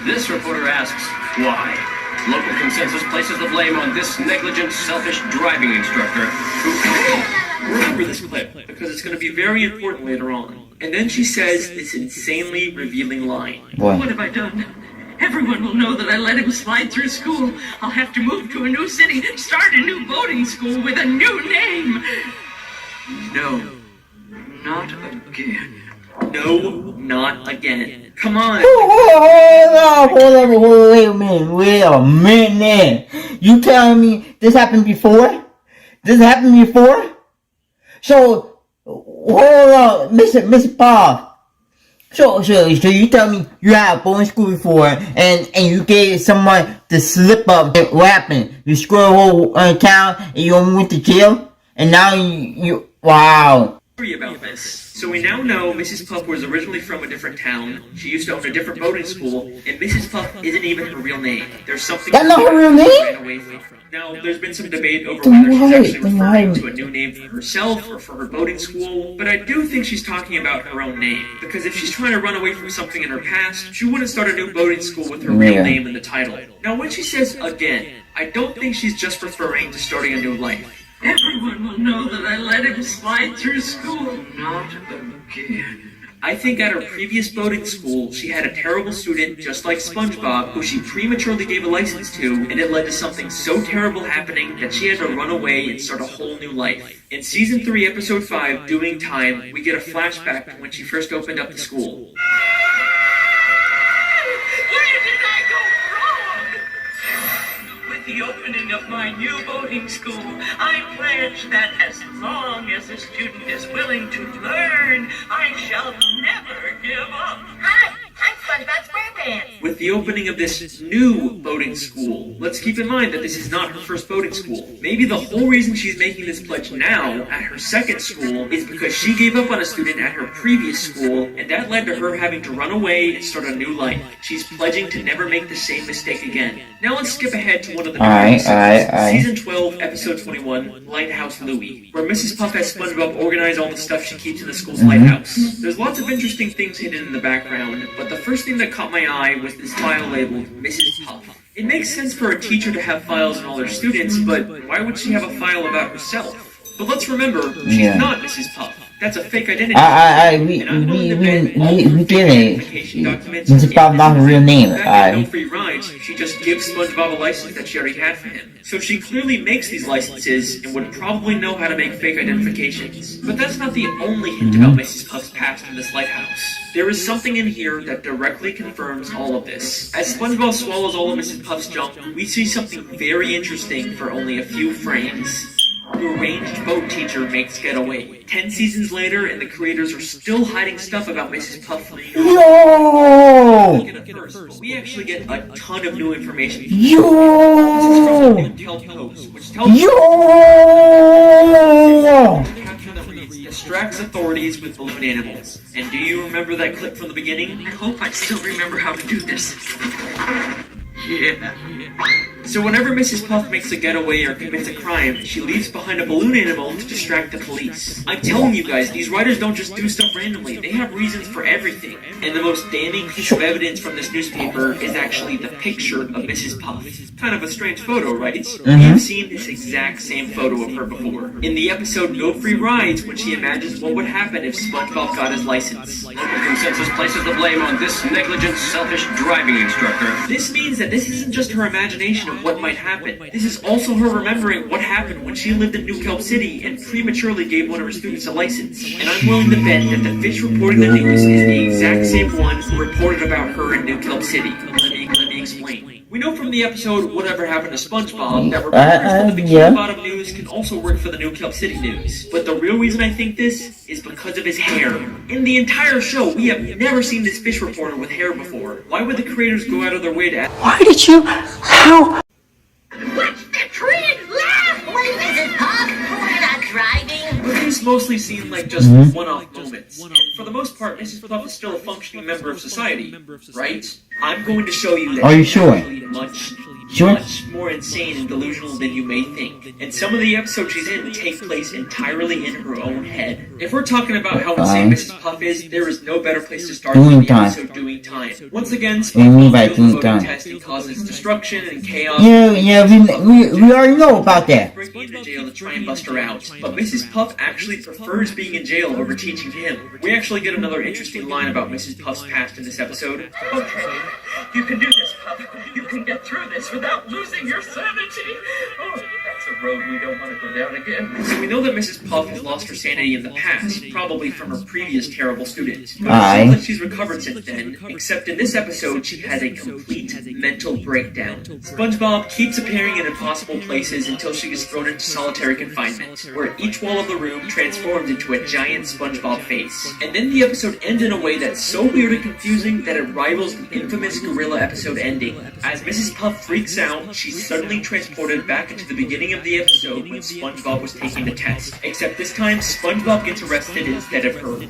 This reporter asks, why? Local consensus places the blame on this negligent, selfish driving instructor who... Remember this clip, because it's going to be very important later on. And then she says this insanely revealing line. What? What have I done? Everyone will know that I let him slide through school. I'll have to move to a new city, start a new boarding school with a new name. No, not again. No, not again. Come on. Wait a minute. You telling me this happened before? This happened before? So, hold on, Mr. Bob. So you tell me you had a boarding school before and you gave someone the slip up. What happened? You screwed a whole town and you almost went to jail? And now you wow. About this. So we now know Mrs. Puff was originally from a different town. She used to own a different boarding school, and Mrs. Puff isn't even her real name. There's something that's not her real name? Now, there's been some debate over whether she's actually referring to a new name for herself or for her boarding school, but I do think she's talking about her own name, because if she's trying to run away from something in her past, she wouldn't start a new boarding school with her real name in the title. Now, when she says again, I don't think she's just referring to starting a new life. Everyone will know that I let him slide through school. Not again. I think at her previous boarding school, she had a terrible student just like SpongeBob who she prematurely gave a license to, and it led to something so terrible happening that she had to run away and start a whole new life. In Season 3, Episode 5, Doing Time, we get a flashback to when she first opened up the school. The opening of my new boarding school, I pledge that as long as a student is willing to learn, I shall never give up. Hi, I'm SpongeBob SquarePants. With the opening of this new boarding school, let's keep in mind that this is not her first boarding school. Maybe the whole reason she's making this pledge now at her second school is because she gave up on a student at her previous school, and that led to her having to run away and start a new life. She's pledging to never make the same mistake again. Now let's skip ahead to one of the Season 12, Episode 21, Lighthouse Louie, where Mrs. Puff has SpongeBob organize all the stuff she keeps in the school's lighthouse. There's lots of interesting things hidden in the background, but the first thing that caught my eye was this file labeled Mrs. Puff. It makes sense for a teacher to have files on all their students, but why would she have a file about herself? But let's remember, she's not Mrs. Puff. That's a fake identity. We get it. Mrs. Bob not her real name. No free rides. She just gives SpongeBob a license that she already had for him. So she clearly makes these licenses and would probably know how to make fake identifications. But that's not the only hint about Mrs. Puff's past in this lighthouse. There is something in here that directly confirms all of this. As SpongeBob swallows all of Mrs. Puff's junk, we see something very interesting for only a few frames. The arranged boat teacher makes getaway. 10 seasons later, and the creators are still hiding stuff about Mrs. Puff. Yo! We actually get a ton of new information. Yo! This is from the New Post, which tells caption that reads, distracts authorities with balloon animals. And do you remember that clip from the beginning? I hope I still remember how to do this. Yeah. So whenever Mrs. Puff makes a getaway or commits a crime, she leaves behind a balloon animal to distract the police. I'm telling you guys, these writers don't just do stuff randomly. They have reasons for everything. And the most damning piece of evidence from this newspaper is actually the picture of Mrs. Puff. Kind of a strange photo, right? You've seen this exact same photo of her before. In the episode No Free Rides, when she imagines what would happen if SpongeBob got his license. Local consensus places the blame on this negligent, selfish driving instructor. This means that this isn't just her imagination of what might happen. This is also her remembering what happened when she lived in New Kelp City and prematurely gave one of her students a license. And I'm willing to bet that the fish reporting the news is the exact same one who reported about her in New Kelp City. Let me explain. We know from the episode Whatever Happened to SpongeBob that reporters for the Bikini Bottom News can also work for the New Kelp City News. But the real reason I think this is because of his hair. In the entire show, we have never seen this fish reporter with hair before. Why would the creators go out of their way to add? Why did you? How? What's the tree? Laugh! Wait, Mrs. Puff! We're not driving! But these mostly seem like just one-off moments. And for the most part, Mrs. Puff is still a functioning member of society, right? I'm going to show you that Are you sure? actually much, much more insane and delusional than you may think. And some of the episodes she's in take place entirely in her own head. If we're talking about how insane Mrs. Puff is, there is no better place to start than the episode Doing Time. Once again, SpongeBob fails the voting test and causes destruction and chaos. Yeah, we already know about that. Breaking into jail to try and bust her out. But Mrs. Puff actually prefers being in jail over teaching him. We actually get another interesting line about Mrs. Puff's past in this episode. Okay, you can do this, Puff. You can get through this without losing your sanity. Oh, that's a road we don't want to go down again. So we know that Mrs. Puff has lost her sanity in the past, probably from her previous terrible student. But it seems like she's recovered since then, except in this episode she has a complete mental breakdown. SpongeBob keeps appearing in impossible places until she gets thrown into solitary confinement, where each wall of the room transforms into a giant SpongeBob face. And then the episode ends in a way that's so weird and confusing that it rivals the infamous gorilla episode ending. As Mrs. Puff freaks out, she's suddenly transported back into the beginning of the episode when SpongeBob was taking the test. Except this time, SpongeBob gets arrested instead of her. No!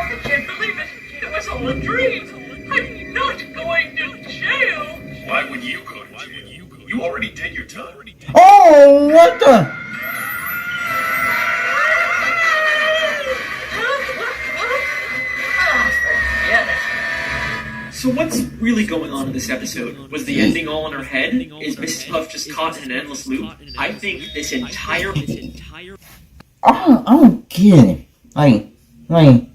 I can't believe it. It was all a dream. I'm not going to jail. Why would you go to jail? You already did your time. Oh, what the? So what's really going on in this episode? Was the ending all in her head? Is Mrs. Puff just caught in an endless loop? I think this entire... I don't get it. Like...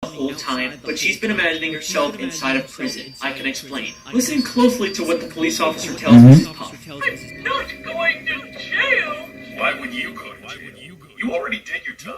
whole time, but she's been imagining herself inside of prison. I can explain. Listen closely to what the police officer tells Mrs. Puff. I'm not going to jail. Why would you go to jail? You already did your time.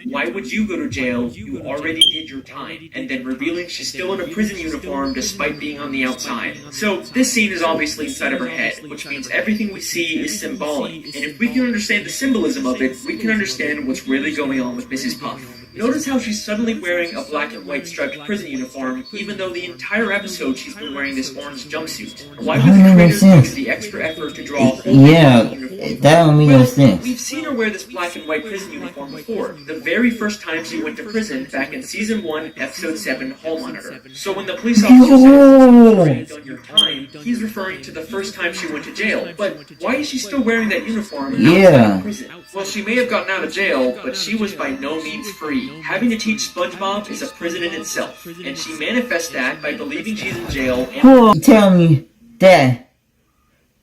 Why would you go to jail? You already did your time. And then revealing she's still in a prison uniform despite being on the outside. So this scene is obviously inside of her head, which means everything we see is symbolic. And if we can understand the symbolism of it, we can understand what's really going on with Mrs. Puff. Notice how she's suddenly wearing a black and white striped prison uniform, even though the entire episode she's been wearing this orange jumpsuit. Why would the creators use the extra effort to draw a whole uniform? That don't make no sense. We've seen her wear this black and white prison uniform before, the very first time she went to prison back in Season 1, Episode 7, Hall Monitor. So when the police officer says, "You've done your time," he's referring to the first time she went to jail. But why is she still wearing that uniform outside of prison? Well, she may have gotten out of jail, but she was by no means free. Having to teach SpongeBob is a prison in itself, and she manifests that by believing she's in jail and... You tell me that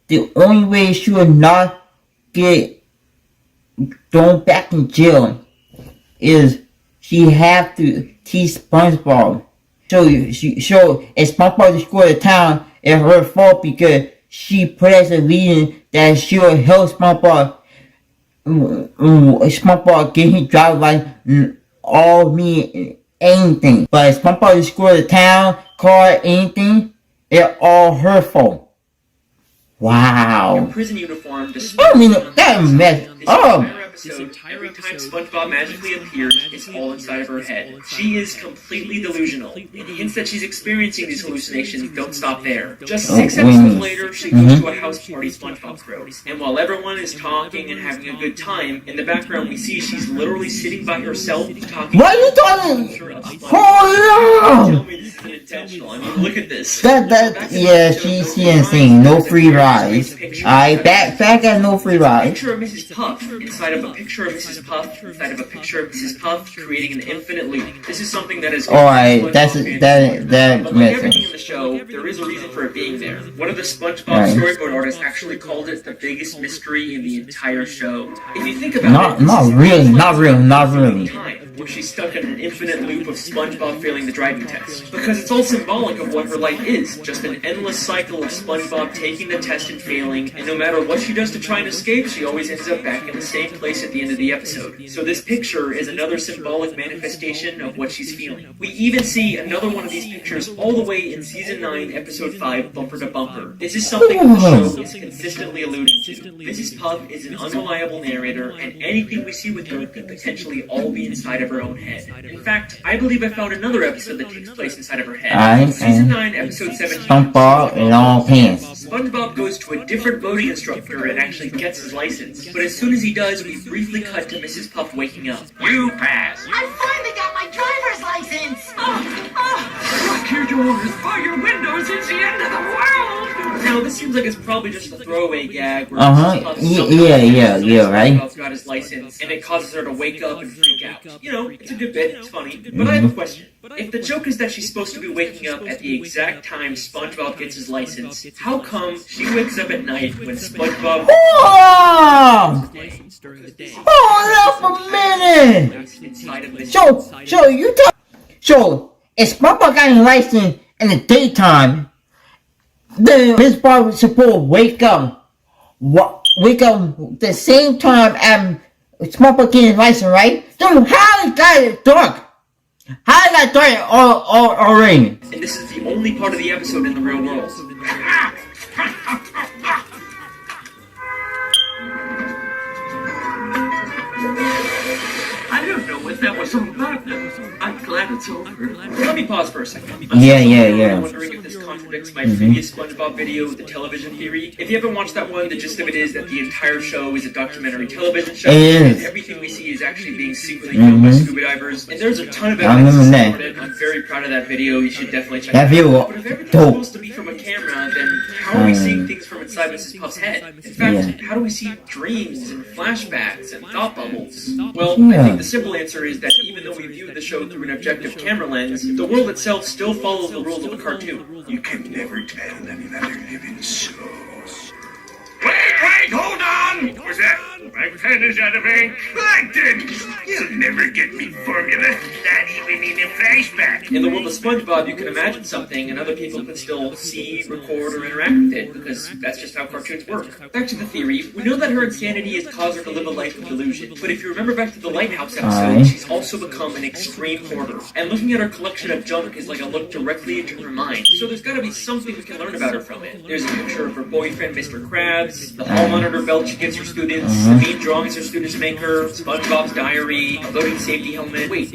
the only way she would not get thrown back in jail is she have to teach SpongeBob. So if SpongeBob destroyed the town, it's her fault because she put as a reason that she will help SpongeBob. SpongeBob get his driver's license, all me anything. But if SpongeBob destroyed the town, car, anything, it's all her fault. Wow. Your prison uniform, despite that mess. Every time SpongeBob magically appears, it's all inside of her head. She is completely delusional. And hints that she's experiencing these hallucinations don't stop there. Just 6 episodes later, she goes to a house party SpongeBob throws. And while everyone is talking and having a good time, in the background we see she's literally sitting by herself talking. Why are you talking? Hold on! Tell me this is intentional. I mean, look at this. Yeah, she's insane. No free rides. Alright, back at no free rides. Picture of Mrs. Puff inside of a picture of Mrs. Puff inside of a picture of Mrs. Puff, creating an infinite loop. This is something that is... Alright, that but like everything in the show, there is a reason for it being there. One of the SpongeBob storyboard artists actually called it the biggest mystery in the entire show. If you think about it... Not really. Where she's stuck in an infinite loop of SpongeBob failing the driving test. Because it's all symbolic of what her life is. Just an endless cycle of SpongeBob taking the test and failing, and no matter what she does to try and escape, she always ends up back in the same place at the end of the episode. So this picture is another symbolic manifestation of what she's feeling. We even see another one of these pictures all the way in Season 9, Episode 5, Bumper to Bumper. This is something the show is consistently alluding to. Mrs. Puff is an unreliable narrator, and anything we see with her could potentially all be inside of her own head. In fact, I believe I found another episode that takes place inside of her head. Season 9, Episode 17. SpongeBob in long pants. SpongeBob goes to a different boating instructor and actually gets his license. But as soon as he does, we briefly cut to Mrs. Puff waking up. You pass. I finally got my driver's license! Look here, doors. By your windows, it's the end of the world! Now, this seems like it's probably just a throwaway gag where Yeah, right? SpongeBob's got his license, and it causes her to wake up and freak out. You know, it's a good bit, it's funny. But I have a question. If the joke is that she's supposed to be waking up at the exact time SpongeBob gets his license, how come she wakes up at night when SpongeBob... Hold up a minute! So, if SpongeBob got his license in the daytime, then Miss Bob was supposed to wake up the same time as SpongeBob getting his license, right? So how it got dark? How it got dark already? And this is the only part of the episode in the real world. I don't know what that was all about. I'm glad it's over. Let me pause for a second. Yeah. I'm wondering if this contradicts my previous SpongeBob video with the television theory. If you haven't watched that one, the gist of it is that the entire show is a documentary television show, and everything we see is actually being secretly filmed by scuba divers. And there's a ton of evidence to support it. I'm very proud of that video. You should definitely check it out. But if everything's supposed to be from a camera, then how are we seeing things from inside Mrs. Puff's head? In fact, how do we see dreams and flashbacks and thought bubbles? Well, I think the simple answer is that even though we view the show through an objective camera lens, the world itself still follows the rules of a cartoon. You can never tell another living soul. Wait, hold on! What's that? My pen is out of ink. Plankton! You'll never get me formula, not even in a flashback. In the world of SpongeBob, you can imagine something and other people can still see, record, or interact with it, because that's just how cartoons work. Back to the theory, we know that her insanity has caused her to live a life of delusion, but if you remember back to the Lighthouse episode, she's also become an extreme hoarder, and looking at her collection of junk is like a look directly into her mind, so there's gotta be something we can learn about her from it. There's a picture of her boyfriend, Mr. Krabs, the hall monitor belt she gives her students, the mean drawings her students make her, SpongeBob's diary, a loading safety helmet. Wait,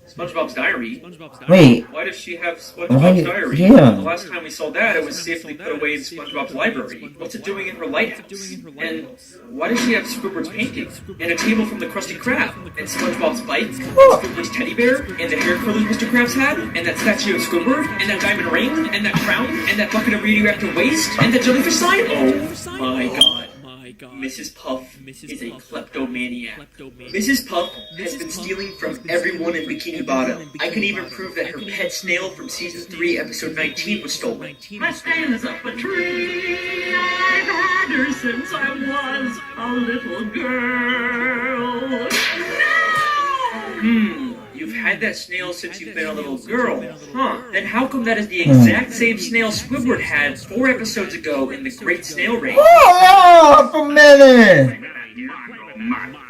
SpongeBob's diary? Wait. Why does she have SpongeBob's diary? Yeah. The last time we saw that, it was safely put away in SpongeBob's library. What's it doing in her lighthouse? And why does she have Squidward's painting? And a table from the Krusty Krab? And SpongeBob's bike? And Squidward's teddy bear? And the hair curlers Mr. Krabs had? And that statue of Squidward? And that diamond ring? And that crown? And that bucket of radioactive waste? And that jellyfish sign? Oh my god. Mrs. Puff is a kleptomaniac. Mrs. Puff has been stealing from everyone in Bikini Bottom. I can even prove that her pet snail from Season 3, Episode 19 was stolen. My snail is up a tree. I've had her since I was a little girl. You've had that snail since you've been a little girl, huh? Then how come that is the exact same snail Squidward had 4 episodes ago in the Great Snail Race? Hold up a minute!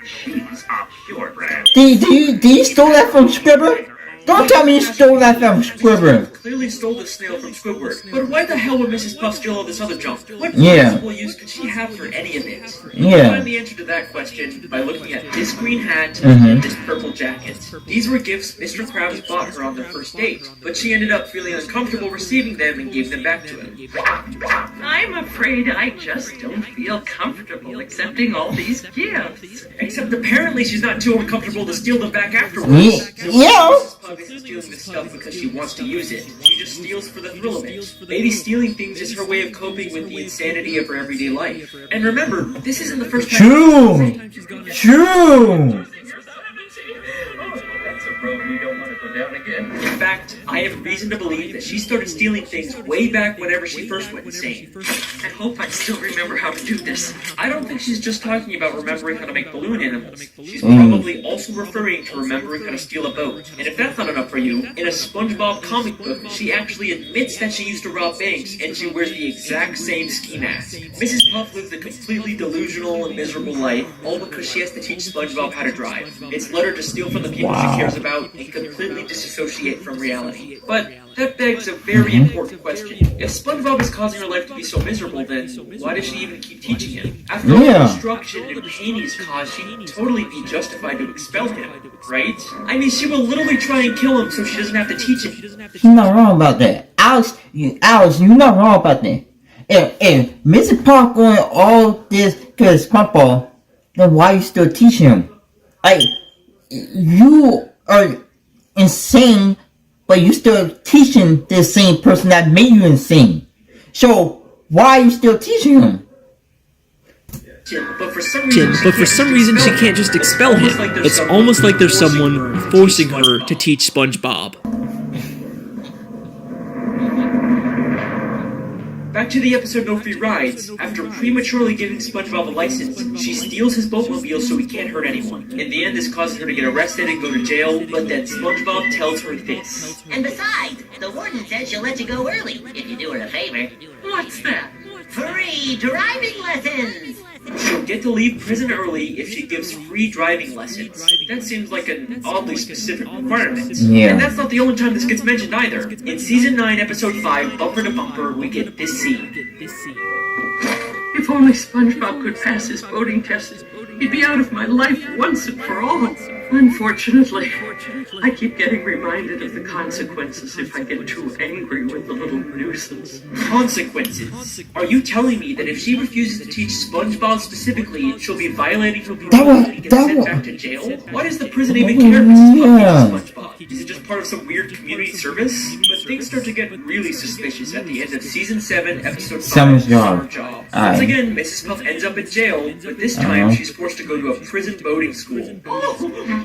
She's a purebred. Did you steal that from Squidward? Don't tell me you stole that from Squidward. Clearly stole the snail from Squidward. But why the hell would Mrs. Puff steal all this other junk? What possible use could she have for any of it? You can find the answer to that question by looking at this green hat and this purple jacket. These were gifts Mr. Krabs bought her on their first date, but she ended up feeling uncomfortable receiving them and gave them back to him. I'm afraid I just don't feel comfortable accepting all these gifts. Except apparently she's not too uncomfortable to steal them back afterwards. Mrs. Puff isn't stealing this stuff because she wants to use it. She just steals for the thrill of it. Maybe stealing things is her way of coping with the insanity of her everyday life. And remember, this isn't the first time True! That's a road we don't want to go down again. In fact, I have reason to believe that she started stealing things way back whenever she first went insane. I hope I still remember how to do this. I don't think she's just talking about remembering how to make balloon animals. She's probably also referring to remembering how to steal a boat. And if that's not enough for you, in a SpongeBob comic book, she actually admits that she used to rob banks, and she wears the exact same ski mask. Mrs. Puff lives a completely delusional and miserable life, all because she has to teach SpongeBob how to drive. It's led her to steal from the people she cares about and completely disassociate from reality. But that begs a very important question. If SpongeBob is causing her life to be so miserable, then why does she even keep teaching him? After all the destruction and pain he's caused, she'd totally be justified to expel him, right? I mean, she will literally try and kill him so she doesn't have to teach him. You're not wrong about that. Alice, you're not wrong about that. if Mrs. Puff going all this because SpongeBob, then why you still teaching him? Like, you are insane, but you still teaching the same person that made you insane. So why are you still teaching him? But for some reason she can't just expel him. It's almost like there's someone forcing her to teach SpongeBob. Back to the episode No Free Rides. After prematurely giving SpongeBob a license, she steals his boatmobile so he can't hurt anyone. In the end, this causes her to get arrested and go to jail, but then SpongeBob tells her this. And besides, the warden says she'll let you go early if you do her a favor. What's that? Free driving lessons! She'll get to leave prison early if she gives free driving lessons. That seems like an oddly specific requirement. Yeah. And that's not the only time this gets mentioned either. In Season 9, Episode 5, Bumper to Bumper, we get this scene. If only SpongeBob could pass his boating test, he'd be out of my life once and for all. Unfortunately, I keep getting reminded of the consequences if I get too angry with the little nuisance. Consequences? Are you telling me that if she refuses to teach SpongeBob specifically, she'll be violating her probation and get sent back to jail? Why does the prison even care if Mrs. Puff teaches SpongeBob? Is it just part of some weird community service? But things start to get really suspicious at the end of Season 7, Episode 5, Summer Job. Job. Once again, Mrs. Puff ends up in jail, but this time she's forced to go to a prison boating school. Oh,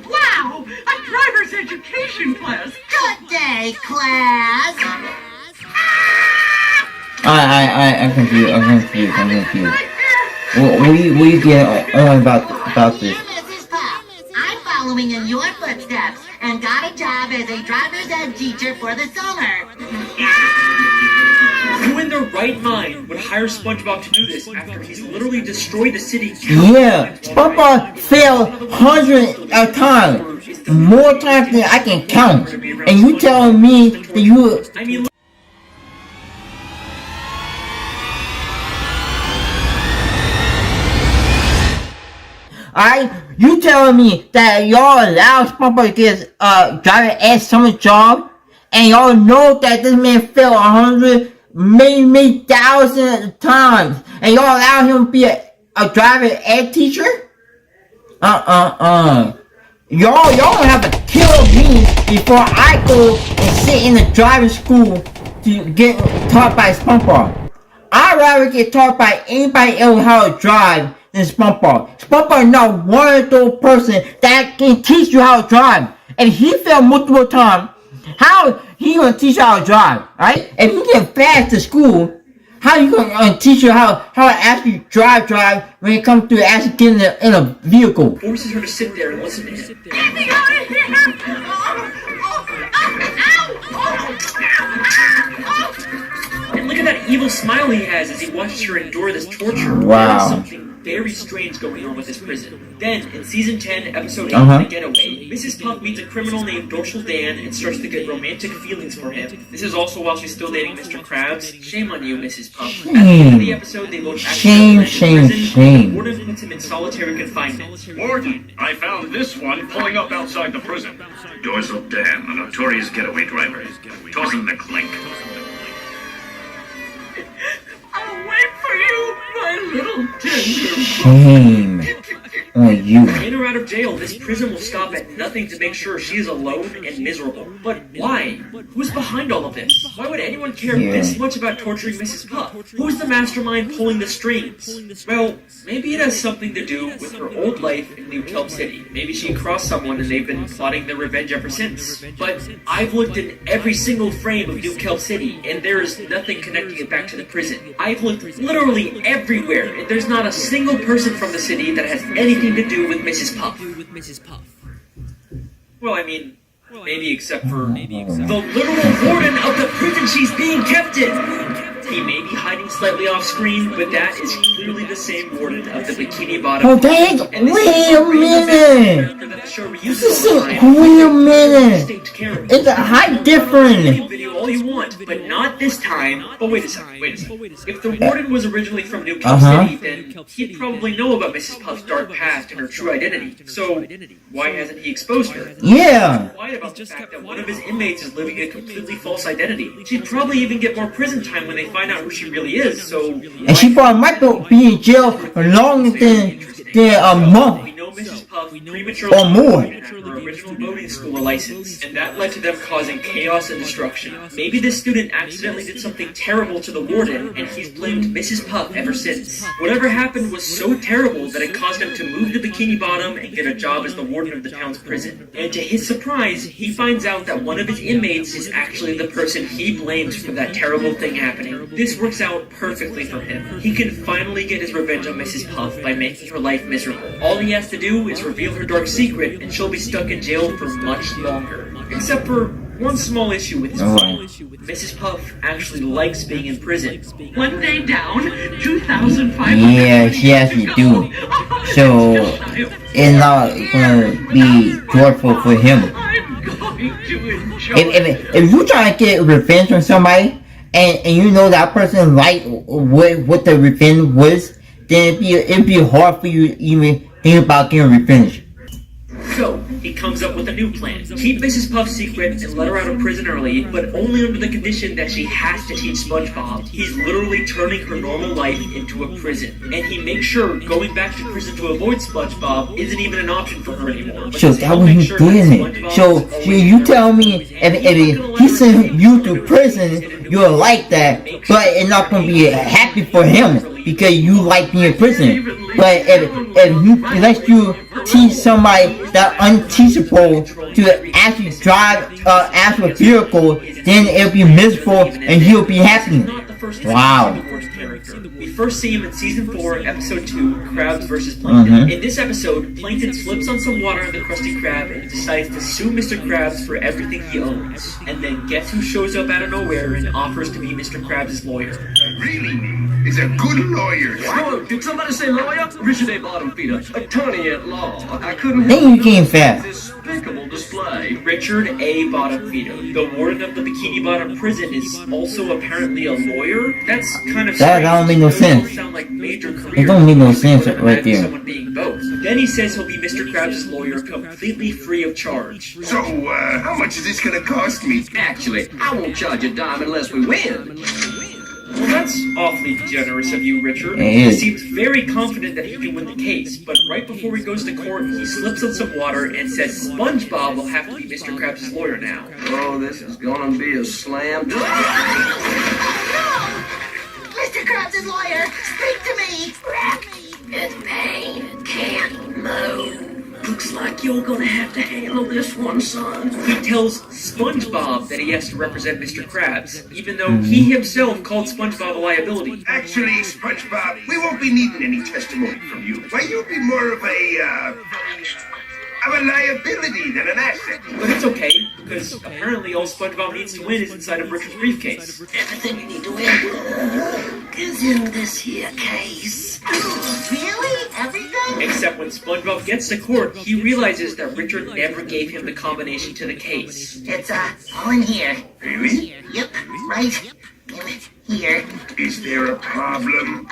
wow! A driver's education class! Good day, class! I'm confused. What you get on about this? Mrs. Puff, I'm following in your footsteps and got a job as a driver's ed teacher for the summer. Who in their right mind would hire SpongeBob to do this after he's literally destroyed the city? Yeah, SpongeBob failed hundreds of times, more times than I can count. And you telling me that you? I mean, Alright, you telling me that y'all allow SpongeBob to get driver ed summer job, and y'all know that this man failed 100, maybe thousands of times, and y'all allow him to be a driver ed teacher? Y'all gonna have to kill me before I go and sit in the driving school to get taught by SpongeBob. I'd rather get taught by anybody else how to drive than SpongeBob. SpongeBob is not one of those person that can teach you how to drive. And he failed multiple times. How he gonna teach you how to drive, right? If you get fast to school, how you gonna teach you how to actually drive when it comes to actually getting in a vehicle? Forces her to sit there and listen to him. Get me out of here! And look at that evil smile he has as he watches her endure this torture. Wow. There is something very strange going on with this prison. Then, in Season 10, Episode 8, The Getaway, Mrs. Puff meets a criminal named Dorsal Dan and starts to get romantic feelings for him. This is also while she's still dating Mr. Krabs. Shame on you, Mrs. Puff. At the end of the episode, they both Shame. Warden puts him in solitary confinement. Warden, I found this one pulling up outside the prison. Dorsal Dan, a notorious getaway driver. Toss him the clink. I'll wait for you, my little tender. Shame on you. In or out of jail, this prison will stop at nothing to make sure she is alone and miserable. But why? Who's behind all of this? Why would anyone care this much about torturing Mrs. Puff? Who's the mastermind pulling the strings? Well, maybe it has something to do with her old life in New Kelp City. Maybe she crossed someone and they've been plotting their revenge ever since. But I've looked in every single frame of New Kelp City, and there is nothing connecting it back to the prison. I've looked literally everywhere, and there's not a single person from the city that has anything to do with Mrs. Puff. Well, I mean, maybe except for the literal warden of the prison she's being kept in. He may be hiding slightly off screen, but that is clearly the same warden of the Bikini Bottom. Oh, dang! Wait a minute! Wait a minute! It's a high difference! Video all you want, but not this time. Oh, wait a second. If the warden was originally from New Kelp City, then he'd probably know about Mrs. Puff's dark past and her true identity. So, why hasn't he exposed her? Yeah! He's quiet about the fact that one of his inmates is living a completely false identity. She'd probably even get more prison time when they find out who she really really is, so... And she probably might be in jail longer than a month. We know Mrs. Puff prematurely or more. her original boating school license, and that led to them causing chaos and destruction. Maybe this student accidentally did something terrible to the warden, and he's blamed Mrs. Puff ever since. Whatever happened was so terrible that it caused him to move to Bikini Bottom and get a job as the warden of the town's prison. And to his surprise, he finds out that one of his inmates is actually the person he blamed for that terrible thing happening. This works out perfectly for him. He can finally get his revenge on Mrs. Puff by making her life miserable. All he has to do is reveal her dark secret, and she'll be stuck in jail for much longer. Except for one small issue with his plan. Mrs. Puff actually likes being in prison. One day down, 2,500. Yeah, she actually do. So it's not gonna be joyful for him. If you try to get revenge on somebody, and you know that person like what the revenge was, then it'd be hard for you to even think about getting revenge. So, he comes up with a new plan. Keep Mrs. Puff's secret and let her out of prison early, but only under the condition that she has to teach SpongeBob. He's literally turning her normal life into a prison. And he makes sure going back to prison to avoid SpongeBob isn't even an option for her anymore. So that was he doing it. So you tell me if he sent you to prison, you'll like that, but it's not gonna be happy for him because you like being in prison. But if he lets you teach somebody that unteachable to actually drive an actual vehicle, then it'll be miserable and he'll be happy. Wow. We first see him in Season 4, Episode 2, Krabs vs. Plankton. In this episode, Plankton slips on some water on the Krusty Krab and decides to sue Mr. Krabs for everything he owns. And then guess who shows up out of nowhere and offers to be Mr. Krabs' lawyer? Really? Is a good lawyer. Whoa, did somebody say lawyer? Richard A. Bottom Feeder, attorney at law. I couldn't help you came fast. Despicable display. Richard A. Bottom Feeder, the warden of the Bikini Bottom prison, is also apparently a lawyer? That's kind of that don't make no sense. Sound like major it don't make no sense right there. Someone being both. Then he says he'll be Mr. Krabs' lawyer completely free of charge. So, how much is this gonna cost me? Actually, I won't charge a dime unless we win. Well, that's awfully generous of you, Richard. It He is. seems very confident that he can win the case, but right before he goes to court, he slips on some water and says SpongeBob will have to be Mr. Krabs' lawyer now. Oh, this is gonna be a slam. Mr. Krabs' lawyer, speak to me! It's pain. Can't move. Looks like you're gonna have to handle this one, son. He tells SpongeBob that he has to represent Mr. Krabs, even though he himself called SpongeBob a liability. Actually, SpongeBob, we won't be needing any testimony from you. Why, you'll be more of a liability than an asset. But it's okay, because apparently all SpongeBob needs to win is inside of Richard's briefcase. Everything you need to win is in this here case. Really? Everything? Except when SpongeBob gets to court, he realizes that Richard never gave him the combination to the case. It's, all in here. Really? Yep, right in here. Is there a problem?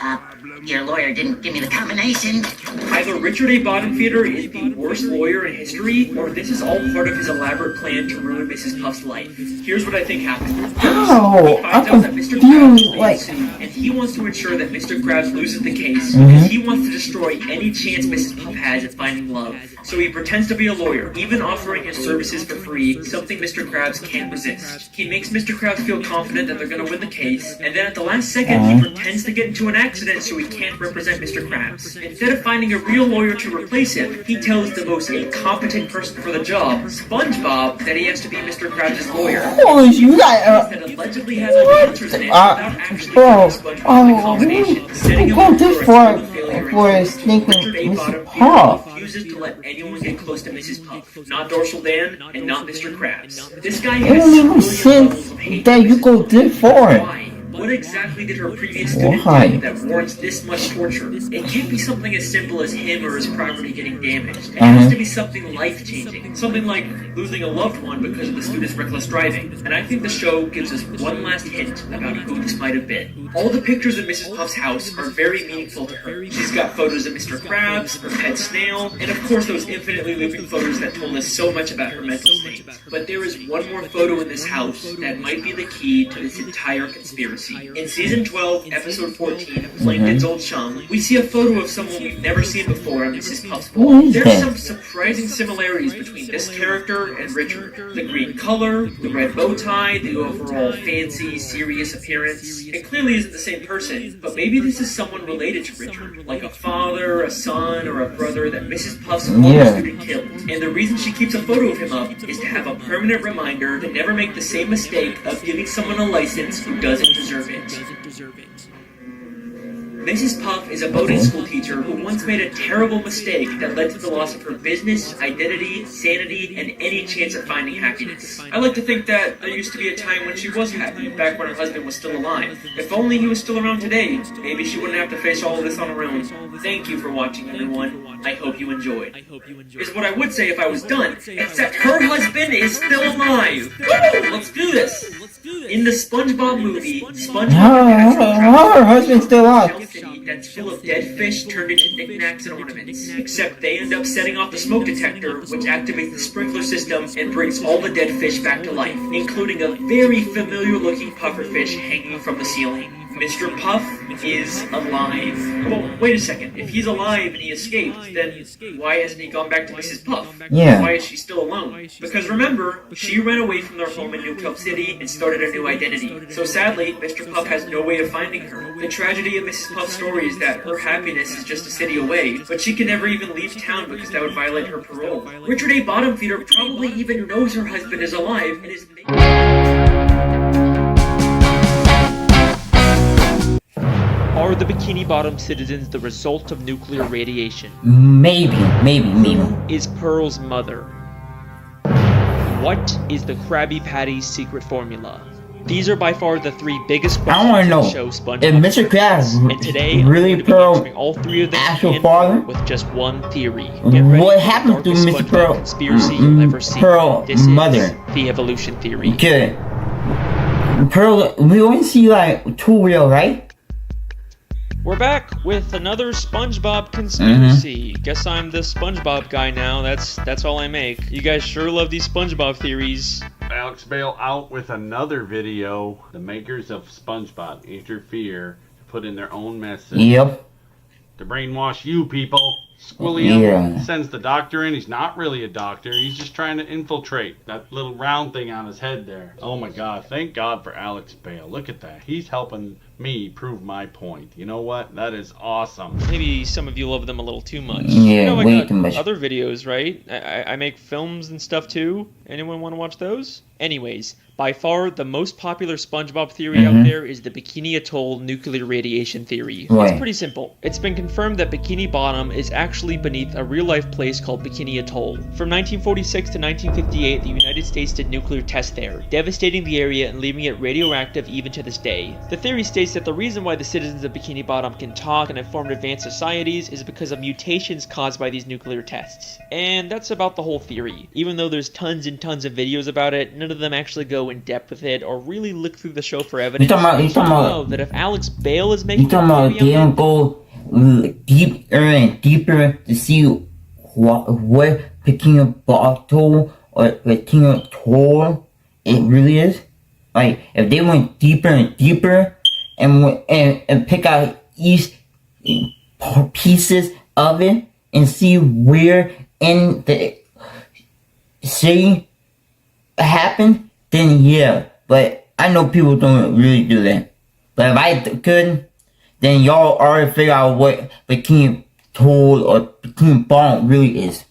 Your lawyer didn't give me the combination. Either Richard A. Bottomfeeder is the worst lawyer in history, or this is all part of his elaborate plan to ruin Mrs. Puff's life. Here's what I think happened. Oh, He finds out that Mr. Krabs is being sued, and he wants to ensure that Mr. Krabs loses the case, because he wants to destroy any chance Mrs. Puff has at finding love. So he pretends to be a lawyer, even offering his services for free, something Mr. Krabs can't resist. He makes Mr. Krabs feel confident that they're going to win the case, and then at the last second, he pretends to get into an accident so he can't represent Mr. Krabs. Instead of finding a real lawyer to replace him, he tells the most incompetent person for the job, SpongeBob, that he has to be Mr. Krabs' lawyer. Oh, you got that allegedly has all the answers in it without actually giving SpongeBob the combination, setting him up for a total failure. Richard A. Bottom refuses to let anyone get close to Mrs. Puff, not Dorsal Dan and not Mr. Krabs. This guy It has don't make no brilliant levels of hate. sense that you go this far. What exactly did her previous student Why? do that warrants this much torture? It can't be something as simple as him or his property getting damaged. It has to be something life-changing. Something like losing a loved one because of the student's reckless driving. And I think the show gives us one last hint about who this might have been. All the pictures of Mrs. Puff's house are very meaningful to her. She's got photos of Mr. Krabs, her pet snail, and of course those infinitely looping photos that told us so much about her mental state. But there is one more photo in this house that might be the key to this entire conspiracy. accuracy. In Season 12, Episode 14, Plankton's Old Chum, we see a photo of someone we've never seen before on Mrs. Puff's wall. There's some surprising similarities between this character and Richard. The green color, the red bow tie, the overall fancy, serious appearance. It clearly isn't the same person, but maybe this is someone related to Richard, like a father, a son, or a brother that Mrs. Puff's former student killed. And the reason she keeps a photo of him up is to have a permanent reminder to never make the same mistake of giving someone a license who doesn't deserve it. Mrs. Puff is a boating school teacher who once made a terrible mistake that led to the loss of her business, identity, sanity, and any chance of finding happiness. I like to think that there used to be a time when she was happy, back when her husband was still alive. If only he was still around today, maybe she wouldn't have to face all of this on her own. Thank you for watching, everyone. I hope you enjoyed. Is what I would say if I was done, except her husband is still alive! Woo! Let's do this! In the SpongeBob movie, SpongeBob her husband's still alive. That's full of dead fish turned into knickknacks and ornaments. Except they end up setting off the smoke detector, which activates the sprinkler system and brings all the dead fish back to life, including a very familiar-looking pufferfish hanging from the ceiling. Mr. Puff is alive. Well, wait a second. If he's alive and he escaped, then why hasn't he gone back to Mrs. Puff? Yeah. Why is she still alone? Because remember, she ran away from their home in New Cup City and started a new identity. So sadly, Mr. Puff has no way of finding her. The tragedy of Mrs. Puff's story is that her happiness is just a city away, but she can never even leave town because that would violate her parole. Richard A. Bottomfeeder probably even knows her husband is alive and is... Are the Bikini Bottom citizens the result of nuclear radiation? Maybe. Who is Pearl's mother? What is the Krabby Patty's secret formula? These are by far the three biggest questions I want to know show SpongeBob. if Mr. Krabs and today really Pearl's all three of them actual father. With just one theory. What happened to Mr. Pearl? Conspiracy you'll ever see. Pearl This mother. Is the evolution theory. Okay. Pearl, we only see like 2 wheel, right? We're back with another SpongeBob conspiracy. Guess I'm the SpongeBob guy now. That's all I make. You guys sure love these SpongeBob theories. Alex Bale out with another video. The makers of SpongeBob interfere to put in their own message. Yep. To brainwash you people. Squilliam Yeah. sends the doctor in. He's not really a doctor. He's just trying to infiltrate that little round thing on his head there. Oh my God. Thank God for Alex Bale. Look at that. He's helping me prove my point. You know what? That is awesome. Maybe some of you love them a little too much. Yeah, you know, I way got too much. other videos, right? I make films and stuff too. Anyone want to watch those? Anyways, by far the most popular SpongeBob theory out there is the Bikini Atoll nuclear radiation theory. Right. It's pretty simple. It's been confirmed that Bikini Bottom is actually beneath a real-life place called Bikini Atoll. From 1946 to 1958, the United States did nuclear tests there, devastating the area and leaving it radioactive even to this day. The theory states that the reason why the citizens of Bikini Bottom can talk and have formed advanced societies is because of mutations caused by these nuclear tests. And that's about the whole theory. Even though there's tons and tons of videos about it, none of them actually go in depth with it or really look through the show for evidence. You talking about that if Alex Bale is making you talking about they don't go deeper and deeper to see what Bikini Bottom or Bikini Atoll it really is? Like if they went deeper and deeper and pick out each pieces of it and see where in the city happened, then yeah. But I know people don't really do that. But if I could, then y'all already figure out what Bikini Atoll or Bikini Bottom really is.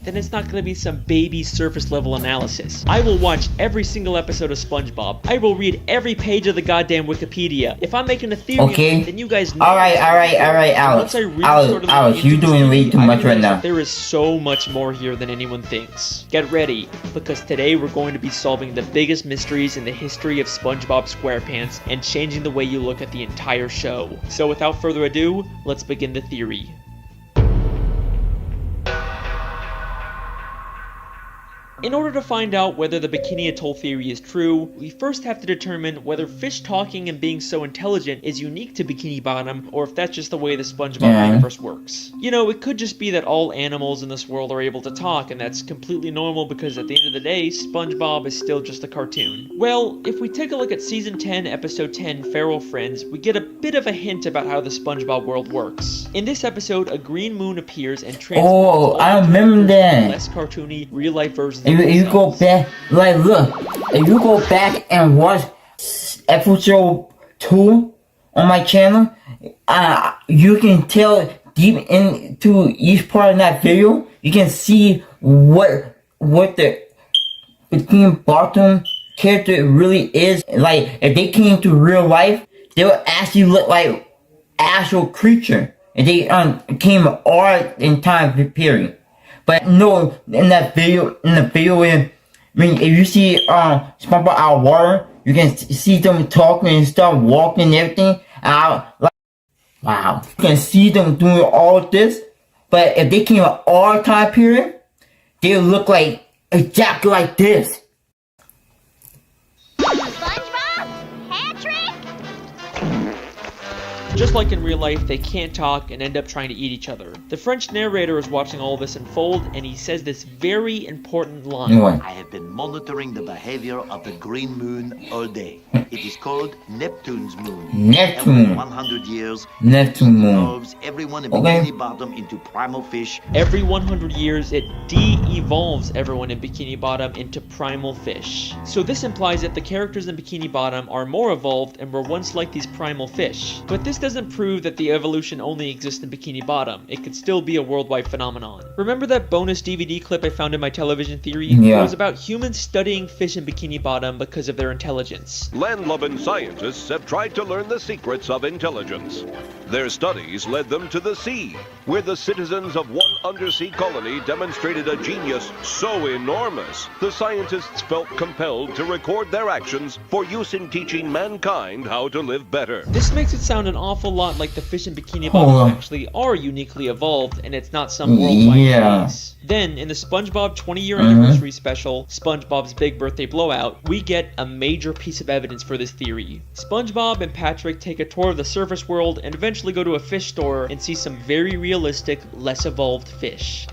Then it's not going to be some baby surface level analysis. I will watch every single episode of SpongeBob. I will read every page of the goddamn Wikipedia. If I'm making a theory, Okay. then you guys know. Alright, Alex. Alex, you're doing way too much right now. There is so much more here than anyone thinks. Get ready, because today we're going to be solving the biggest mysteries in the history of SpongeBob SquarePants and changing the way you look at the entire show. So without further ado, let's begin the theory. In order to find out whether the Bikini Atoll theory is true, we first have to determine whether fish talking and being so intelligent is unique to Bikini Bottom, or if that's just the way the SpongeBob universe works. You know, it could just be that all animals in this world are able to talk, and that's completely normal because at the end of the day, SpongeBob is still just a cartoon. Well, if we take a look at Season 10, Episode 10, Feral Friends, we get a bit of a hint about how the SpongeBob world works. In this episode, a green moon appears and transforms all I remember that. less cartoony, real-life versions If you go back, like, look, if you go back and watch episode 2 on my channel, you can tell deep into each part of that video, you can see what the Bikini Bottom character really is. Like, if they came to real life, they would actually look like actual creature. And they came all in time period. But no, in the video, I mean, if you see SpongeBob out of water, you can see them talking and stuff, walking and everything. Like, wow, you can see them doing all this. But if they came out all time period, they would look like exactly like this. Just like in real life, they can't talk and end up trying to eat each other. The French narrator is watching all this unfold, and he says this very important line. I have been monitoring the behavior of the green moon all day. It is called Neptune's moon. Neptune. Every 100 years, Neptune moon. evolves everyone in Bikini Bottom into primal fish. Every 100 years, it de-evolves everyone in Bikini Bottom into primal fish. So this implies that the characters in Bikini Bottom are more evolved and were once like these primal fish. But this doesn't prove that the evolution only exists in Bikini Bottom. It could still be a worldwide phenomenon. Remember that bonus DVD clip I found in my television theory? Yeah. It was about humans studying fish in Bikini Bottom because of their intelligence. Land-loving scientists have tried to learn the secrets of intelligence. Their studies led them to the sea, where the citizens of one undersea colony demonstrated a genius so enormous, the scientists felt compelled to record their actions for use in teaching mankind how to live better. This makes it sound an awful lot like the fish in Bikini Bottom actually are uniquely evolved, and it's not some worldwide case. Then, in the SpongeBob 20-year anniversary special, SpongeBob's Big Birthday Blowout, we get a major piece of evidence for this theory. SpongeBob and Patrick take a tour of the surface world and eventually go to a fish store and see some very realistic, less evolved fish.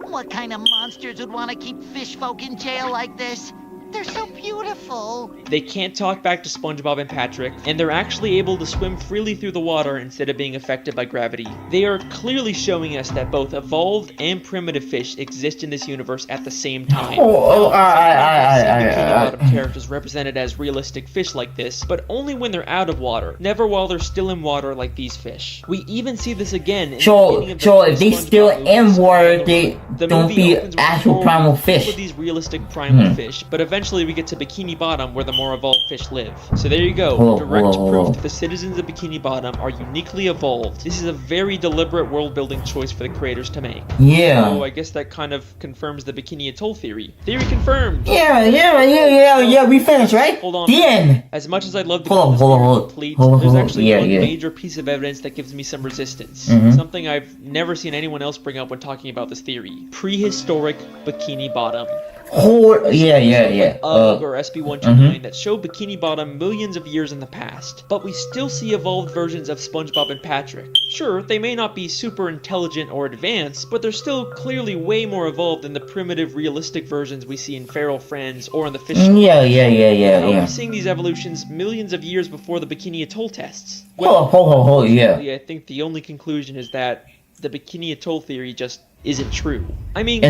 What kind of monsters would want to keep fish folk in jail like this? They're so beautiful. They can't talk back to SpongeBob and Patrick, and they're actually able to swim freely through the water instead of being affected by gravity. They are clearly showing us that both evolved and primitive fish exist in this universe at the same time. Bikini Bottom characters represented as realistic fish like this, but only when they're out of water, never while they're still in water like these fish. We even see this again in the beginning of the if they still in water, they don't be actual primal fish. With these realistic primal fish, but eventually we get to Bikini Bottom where the more evolved fish live. So there you go, direct proof that the citizens of Bikini Bottom are uniquely evolved. This is a very deliberate world-building choice for the creators to make. Yeah. So I guess that kind of confirms the Bikini Atoll theory. Theory confirmed! Yeah, we finished, right? Hold on. The end! As much as I'd love to complete, there's actually one major piece of evidence that gives me some resistance. Something I've never seen anyone else bring up when talking about this theory. Prehistoric Bikini Bottom. Or SB-129 that show Bikini Bottom millions of years in the past, but we still see evolved versions of SpongeBob and Patrick. Sure, they may not be super intelligent or advanced, but they're still clearly way more evolved than the primitive, realistic versions we see in Feral Friends or in the fish store. We're seeing these evolutions millions of years before the Bikini Atoll tests. I think the only conclusion is that the Bikini Atoll theory just isn't true. I mean,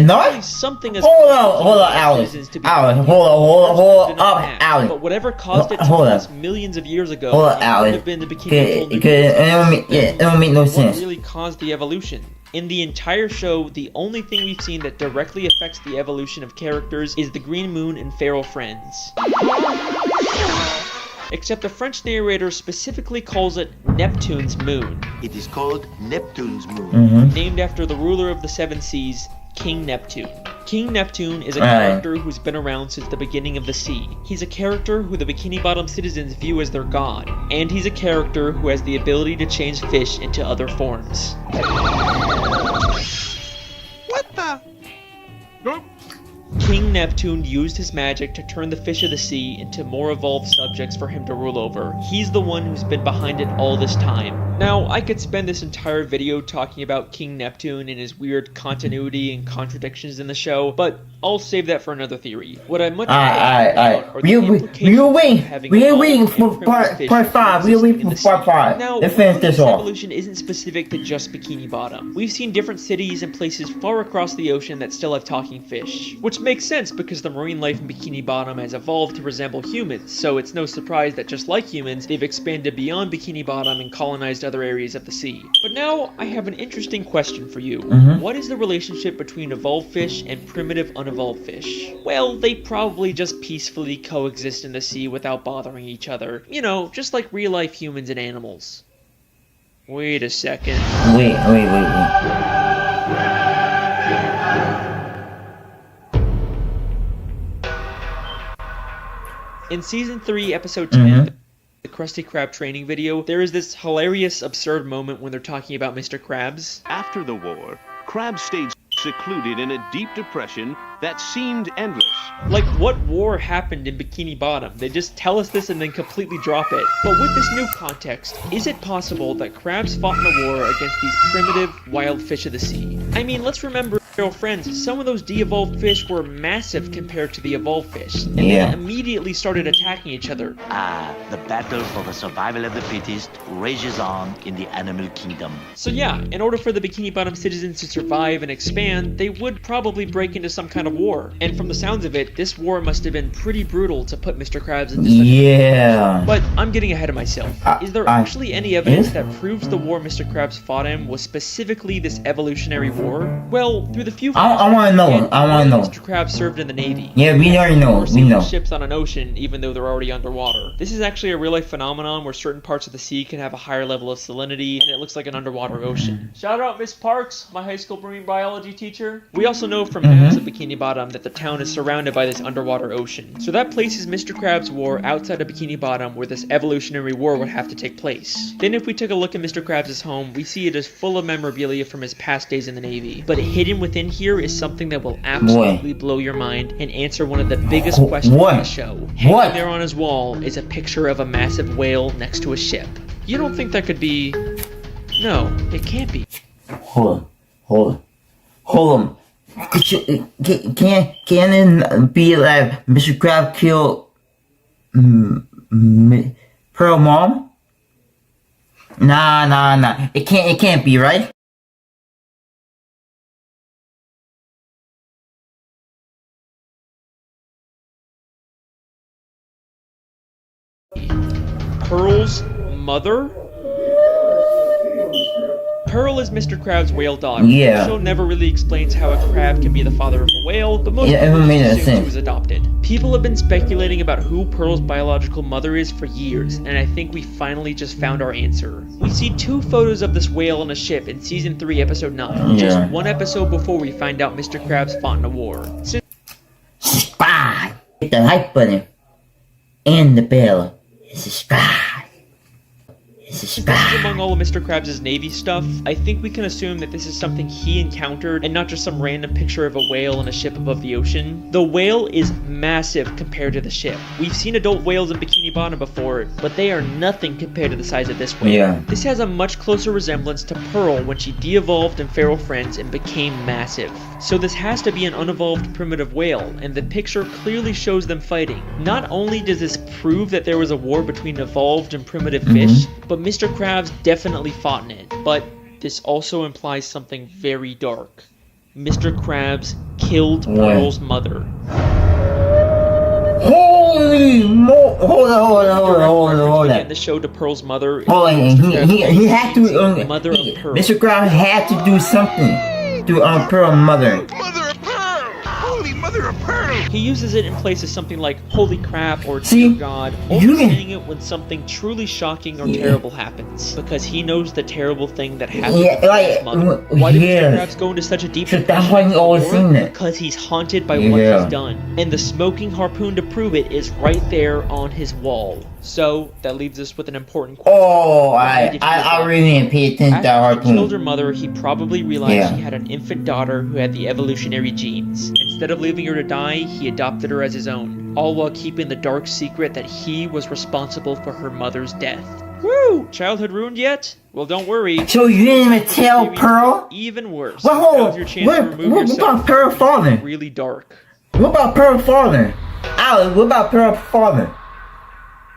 something as hold on, Alex. Hold up, Alex. But whatever caused it to pass millions of years ago, it could have been the Bikini Atoll. It don't make no sense. What really caused the evolution? In the entire show, the only thing we've seen that directly affects the evolution of characters is the Green Moon and Feral Friends. Except the French narrator specifically calls it Neptune's moon. It is called Neptune's moon. Named after the ruler of the seven seas, King Neptune. King Neptune is a character who's been around since the beginning of the sea. He's a character who the Bikini Bottom citizens view as their god. And he's a character who has the ability to change fish into other forms. King Neptune used his magic to turn the fish of the sea into more evolved subjects for him to rule over. He's the one who's been behind it all this time. Now, I could spend this entire video talking about King Neptune and his weird continuity and contradictions in the show, but I'll save that for another theory. What I'm much more We're waiting for part 5. We're waiting for part 5. Now, Let's finish this off. evolution isn't specific to just Bikini Bottom. We've seen different cities and places far across the ocean that still have talking fish, which makes sense because the marine life in Bikini Bottom has evolved to resemble humans, so it's no surprise that just like humans, they've expanded beyond Bikini Bottom and colonized other areas of the sea. But now, I have an interesting question for you. What is the relationship between evolved fish and primitive unevolved fish? Well, they probably just peacefully coexist in the sea without bothering each other. You know, just like real-life humans and animals. Wait a second. Wait. In Season 3, Episode 10, the Krusty Krab training video, there is this hilarious, absurd moment when they're talking about Mr. Krabs. After the war, Krabs stayed secluded in a deep depression that seemed endless. Like, what war happened in Bikini Bottom? They just tell us this and then completely drop it. But with this new context, is it possible that Krabs fought in a war against these primitive, wild fish of the sea? I mean, let's remember, friends, some of those de-evolved fish were massive compared to the evolved fish, and they immediately started attacking each other. The battle for the survival of the fittest rages on in the animal kingdom. So yeah, in order for the Bikini Bottom citizens to survive and expand, they would probably break into some kind of war. And from the sounds of it, this war must have been pretty brutal to put Mr. Krabs into such But I'm getting ahead of myself. Is there actually any evidence that proves the war Mr. Krabs fought in was specifically this evolutionary war? Well, through the few I want to know. Mr. Krabs served in the Navy. Yeah, we already know. We know. Ships on an ocean, even though they're already underwater. This is actually a real-life phenomenon where certain parts of the sea can have a higher level of salinity, and it looks like an underwater ocean. Shout out Miss Parks, my high school marine biology teacher. We also know from maps of Bikini Bottom that the town is surrounded by this underwater ocean. So that places Mr. Krabs' war outside of Bikini Bottom where this evolutionary war would have to take place. Then if we took a look at Mr. Krabs' home, we see it is full of memorabilia from his past days in the Navy. But hidden within here is something that will absolutely blow your mind and answer one of the biggest questions in the show. Hanging there on his wall is a picture of a massive whale next to a ship. You don't think that could be... No, it can't be. Hold on. Can it be like Mr. Krab killed Pearl Mom? Nah. It can't be, right? Pearl's mother? Pearl is Mr. Krabs' whale daughter. Yeah. The show never really explains how a crab can be the father of a whale, but most people assume she was adopted. People have been speculating about who Pearl's biological mother is for years, and I think we finally just found our answer. We see 2 photos of this whale on a ship in Season 3, Episode 9, just 1 episode before we find out Mr. Krabs fought in a war. Subscribe! Hit the like button and the bell. Subscribe. This is among all of Mr. Krabs' Navy stuff. I think we can assume that this is something he encountered and not just some random picture of a whale in a ship above the ocean. The whale is massive compared to the ship. We've seen adult whales in Bikini Bottom before, but they are nothing compared to the size of this whale. Yeah. This has a much closer resemblance to Pearl when she de-evolved in feral friends and became massive. So this has to be an unevolved primitive whale, and the picture clearly shows them fighting. Not only does this prove that there was a war between evolved and primitive fish, but Mr. Krabs definitely fought in it. But this also implies something very dark. Mr. Krabs killed Pearl's mother. Holy mo! Hold on. In the show to Pearl's mother. He had to. Mother of Pearl. Mr. Krabs had to do something to Pearl's mother. Mother of Pearl! He uses it in place of something like holy crap or dear God, only saying it when something truly shocking or terrible happens, because he knows the terrible thing that happened to his mother. Why did Mr. Krabs go into such a deep depression? That's why he always seen it. Because he's haunted by what he's done, and the smoking harpoon to prove it is right there on his wall. So that leaves us with an important question. Oh, I really didn't pay attention to that harpoon. After he killed her mother, he probably realized she had an infant daughter who had the evolutionary genes. instead of leaving her to die, he adopted her as his own, all while keeping the dark secret that he was responsible for her mother's death. Woo! Childhood ruined yet? Well, don't worry. So you didn't even tell Pearl? Even worse. Well, Now's your chance to remove what yourself about Pearl father? really dark. What about Pearl father? Alex, what about Pearl father?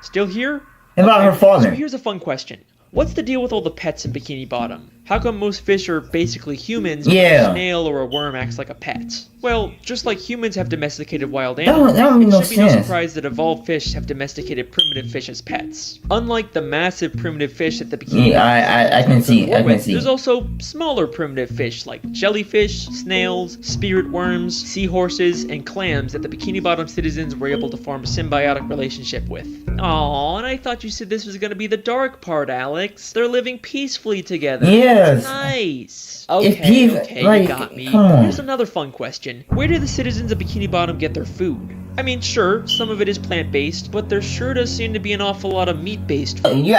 Still here? What about her father? So here's a fun question. What's the deal with all the pets in Bikini Bottom? How come most fish are basically humans, but a snail or a worm acts like a pet? Well, just like humans have domesticated wild animals, that don't make no it should be no sense. surprise that evolved fish have domesticated primitive fish as pets. Unlike the massive primitive fish that the Bikini I can see. There's also smaller primitive fish like jellyfish, snails, spirit worms, seahorses, and clams that the Bikini Bottom citizens were able to form a symbiotic relationship with. Aww, and I thought you said this was gonna be the dark part, Alex. They're living peacefully together. Yes. Nice. Okay, you got me. Come on. Here's another fun question. Where do the citizens of Bikini Bottom get their food? I mean, sure, some of it is plant-based, but there sure does seem to be an awful lot of meat-based food. You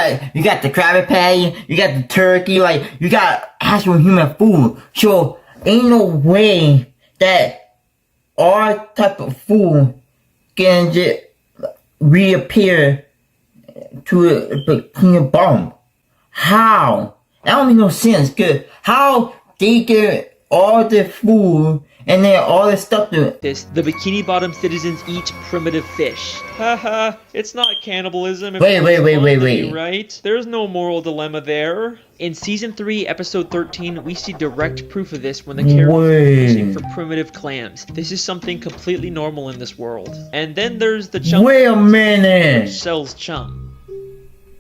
got the Krabby Patty, you got the turkey, like, you got actual human food. So, ain't no way that our type of food can just reappear to a Bikini Bottom. How? That don't make no sense, cause how they get all the food and then all the stuff to the Bikini Bottom citizens eat primitive fish. Haha, it's not cannibalism. Wait, Right? There's no moral dilemma there. In Season 3, Episode 13, we see direct proof of this when the character is fishing for primitive clams. This is something completely normal in this world. And then there's the chum. Wait a minute! Which sells chum.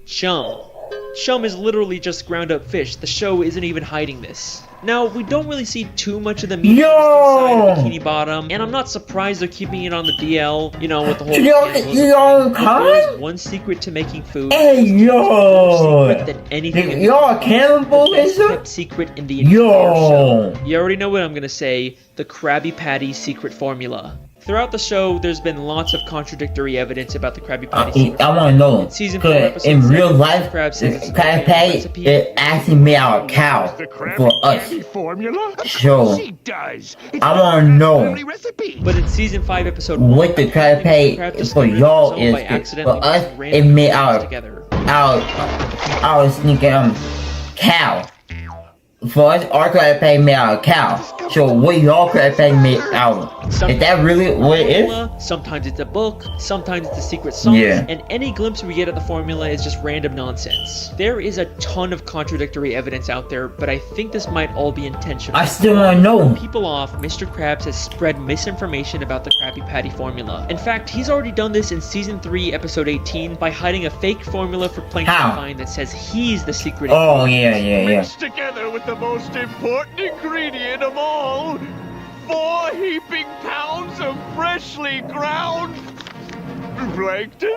Chum is literally just ground up fish. The show isn't even hiding this. Now, we don't really see too much of the meat inside of Bikini Bottom, and I'm not surprised they're keeping it on the DL, you know, with the whole there is one secret to making food. Hey, yo! Secret that anything y'all cannibalism? Kept secret in the entire show. You already know what I'm gonna say, the Krabby Patty secret formula. Throughout the show, there's been lots of contradictory evidence about the Krabby Patty. I want to know. In Season 4, Episode in 7, real life, Krabby Patty is actually made out of cow for us. So, I want to know. But in Season 5, Episode 1, what the Krabby Patty for y'all is. For us, it's made out of sneaking cow. For us, our Krabby Patty made out of cow. So what y'all Krabby Patty made out of? Is that really what it is? Sometimes it's a book, sometimes it's a secret song, and any glimpse we get at the formula is just random nonsense. There is a ton of contradictory evidence out there, but I think this might all be intentional. I still want to know. To people off, Mr. Krabs has spread misinformation about the Krabby Patty formula. In fact, he's already done this in Season 3, Episode 18 by hiding a fake formula for Plankton that says he's the secret ingredient. Mixed together with the most important ingredient of all, 4 heaping pounds of freshly ground plankton?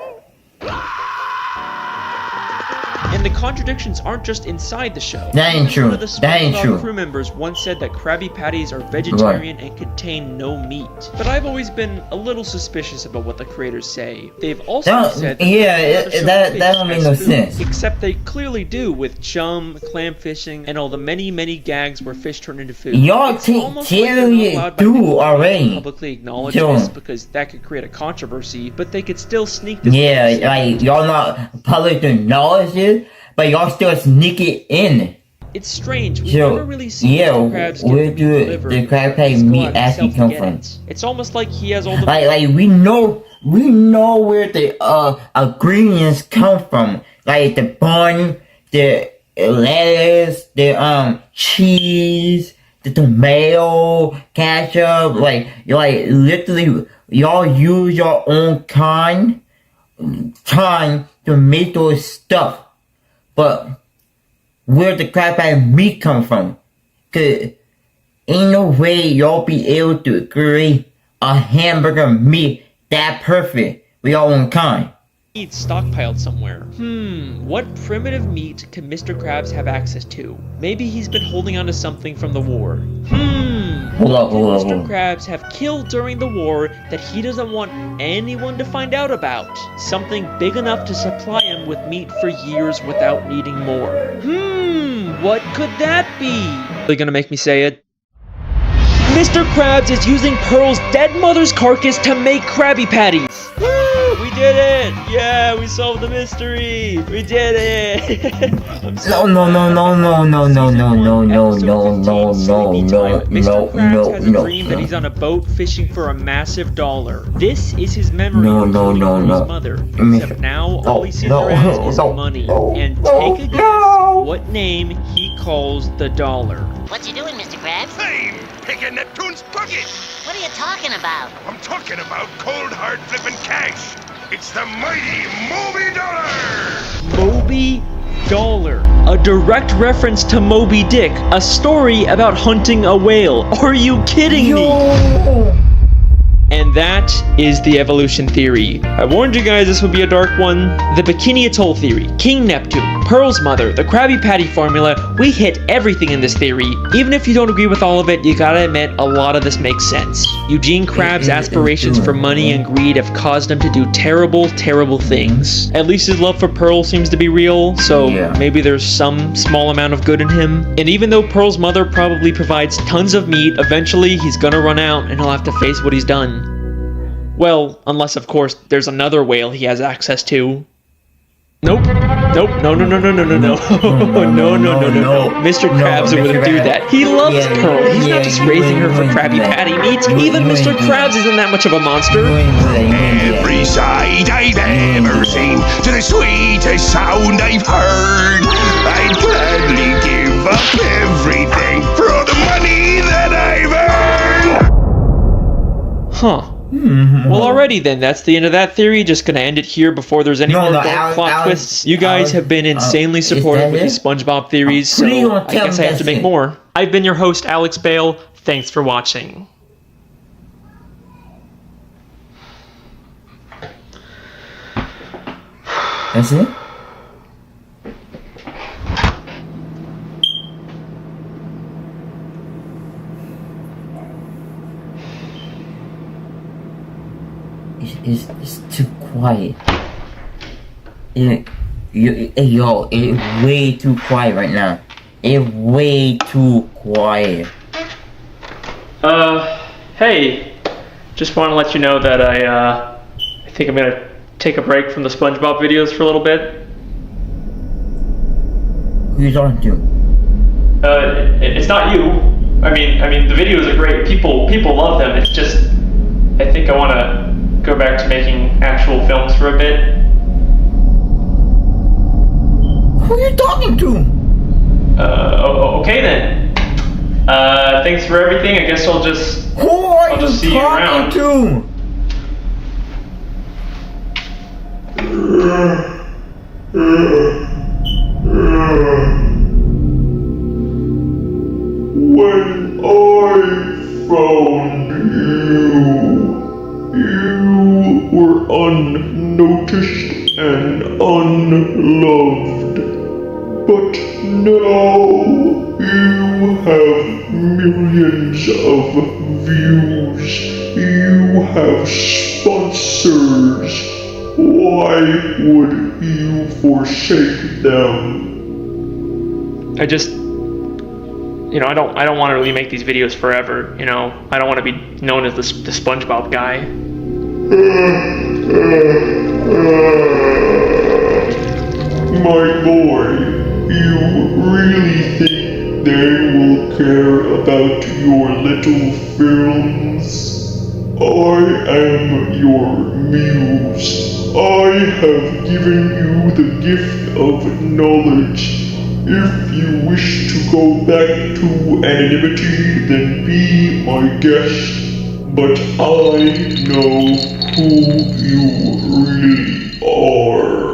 And the contradictions aren't just inside the show. That ain't true. One of the That ain't SpongeBob true. crew members once said that Krabby Patties are vegetarian and contain no meat. But I've always been a little suspicious about what the creators say. They've also said that don't make no sense. Except they clearly do with chum, clam fishing, and all the many, many gags where fish turn into food. Y'all clearly do already. Publicly acknowledge this because that could create a controversy, but they could still sneak this. Like y'all not public knowledge it, but y'all still sneak it in. It's strange. We never really see Mr. Krabs where do the Krabby Patty meat actually come from? It's almost like he has all the like we know where the ingredients come from. Like the bun, the lettuce, the cheese, the tomato, ketchup. Like literally, y'all use your own kind to make those stuff. But where the Krabby Patty meat come from? Cause ain't no way y'all be able to create a hamburger meat that perfect with your own kind. Meat stockpiled somewhere. What primitive meat can Mr. Krabs have access to? Maybe he's been holding on to something from the war. Hold up. Mr. Krabs have killed during the war that he doesn't want anyone to find out about. Something big enough to supply him with meat for years without needing more. What could that be? Are you gonna make me say it? Mr. Krabs is using Pearl's dead mother's carcass to make Krabby Patties. Woo! We did it! Yeah, we solved the mystery! We did it! No. Mr. Krabs has a dream that he's on a boat fishing for a massive dollar. This is his memory of Pearl's mother. Except now, all he sees around is money. And take a guess what name he calls the dollar. What you doing, Mr. Krabs? I'm picking Neptune's pocket. What are you talking about? I'm talking about cold hard flipping cash. It's the mighty Moby Dollar. Moby Dollar. A direct reference to Moby Dick, a story about hunting a whale. Are you kidding me? And that is the evolution theory. I warned you guys this would be a dark one. The Bikini Atoll theory, King Neptune, Pearl's mother, the Krabby Patty formula, we hit everything in this theory. Even if you don't agree with all of it, you gotta admit a lot of this makes sense. Eugene Krabs' aspirations for money and greed have caused him to do terrible, terrible things. At least his love for Pearl seems to be real, so maybe there's some small amount of good in him. And even though Pearl's mother probably provides tons of meat, eventually he's gonna run out and he'll have to face what he's done. Well, unless of course there's another whale he has access to. Nope. No. Mr. Krabs wouldn't do that. He loves Pearl. He's not just raising her for Krabby Patty meat. Even Mr. Krabs isn't that much of a monster. Every sight I've ever seen, to the sweetest sound I've heard, I'd gladly give up everything for all the money that I've earned. Huh. Well, alrighty then, that's the end of that theory. Just gonna end it here before there's any more dark plot twists. You guys have been insanely supportive with these SpongeBob theories, so I guess I have to make more. I've been your host, Alex Bale. Thanks for watching. That's it? It's too quiet. It's way too quiet right now. It's way too quiet. Hey, just want to let you know that I think I'm gonna take a break from the SpongeBob videos for a little bit. Who you talking to? It's not you. I mean, the videos are great. People love them. It's just, I think I want to go back to making actual films for a bit. Who are you talking to? Okay then. Thanks for everything. I guess I'll just see you around. To? When I found you were unnoticed and unloved, but now you have millions of views, you have sponsors. Why would you forsake them? I just, I don't want to really make these videos forever, I don't want to be known as the SpongeBob guy. My boy, you really think they will care about your little films? I am your muse. I have given you the gift of knowledge. If you wish to go back to anonymity, then be my guest. But I know who you really are.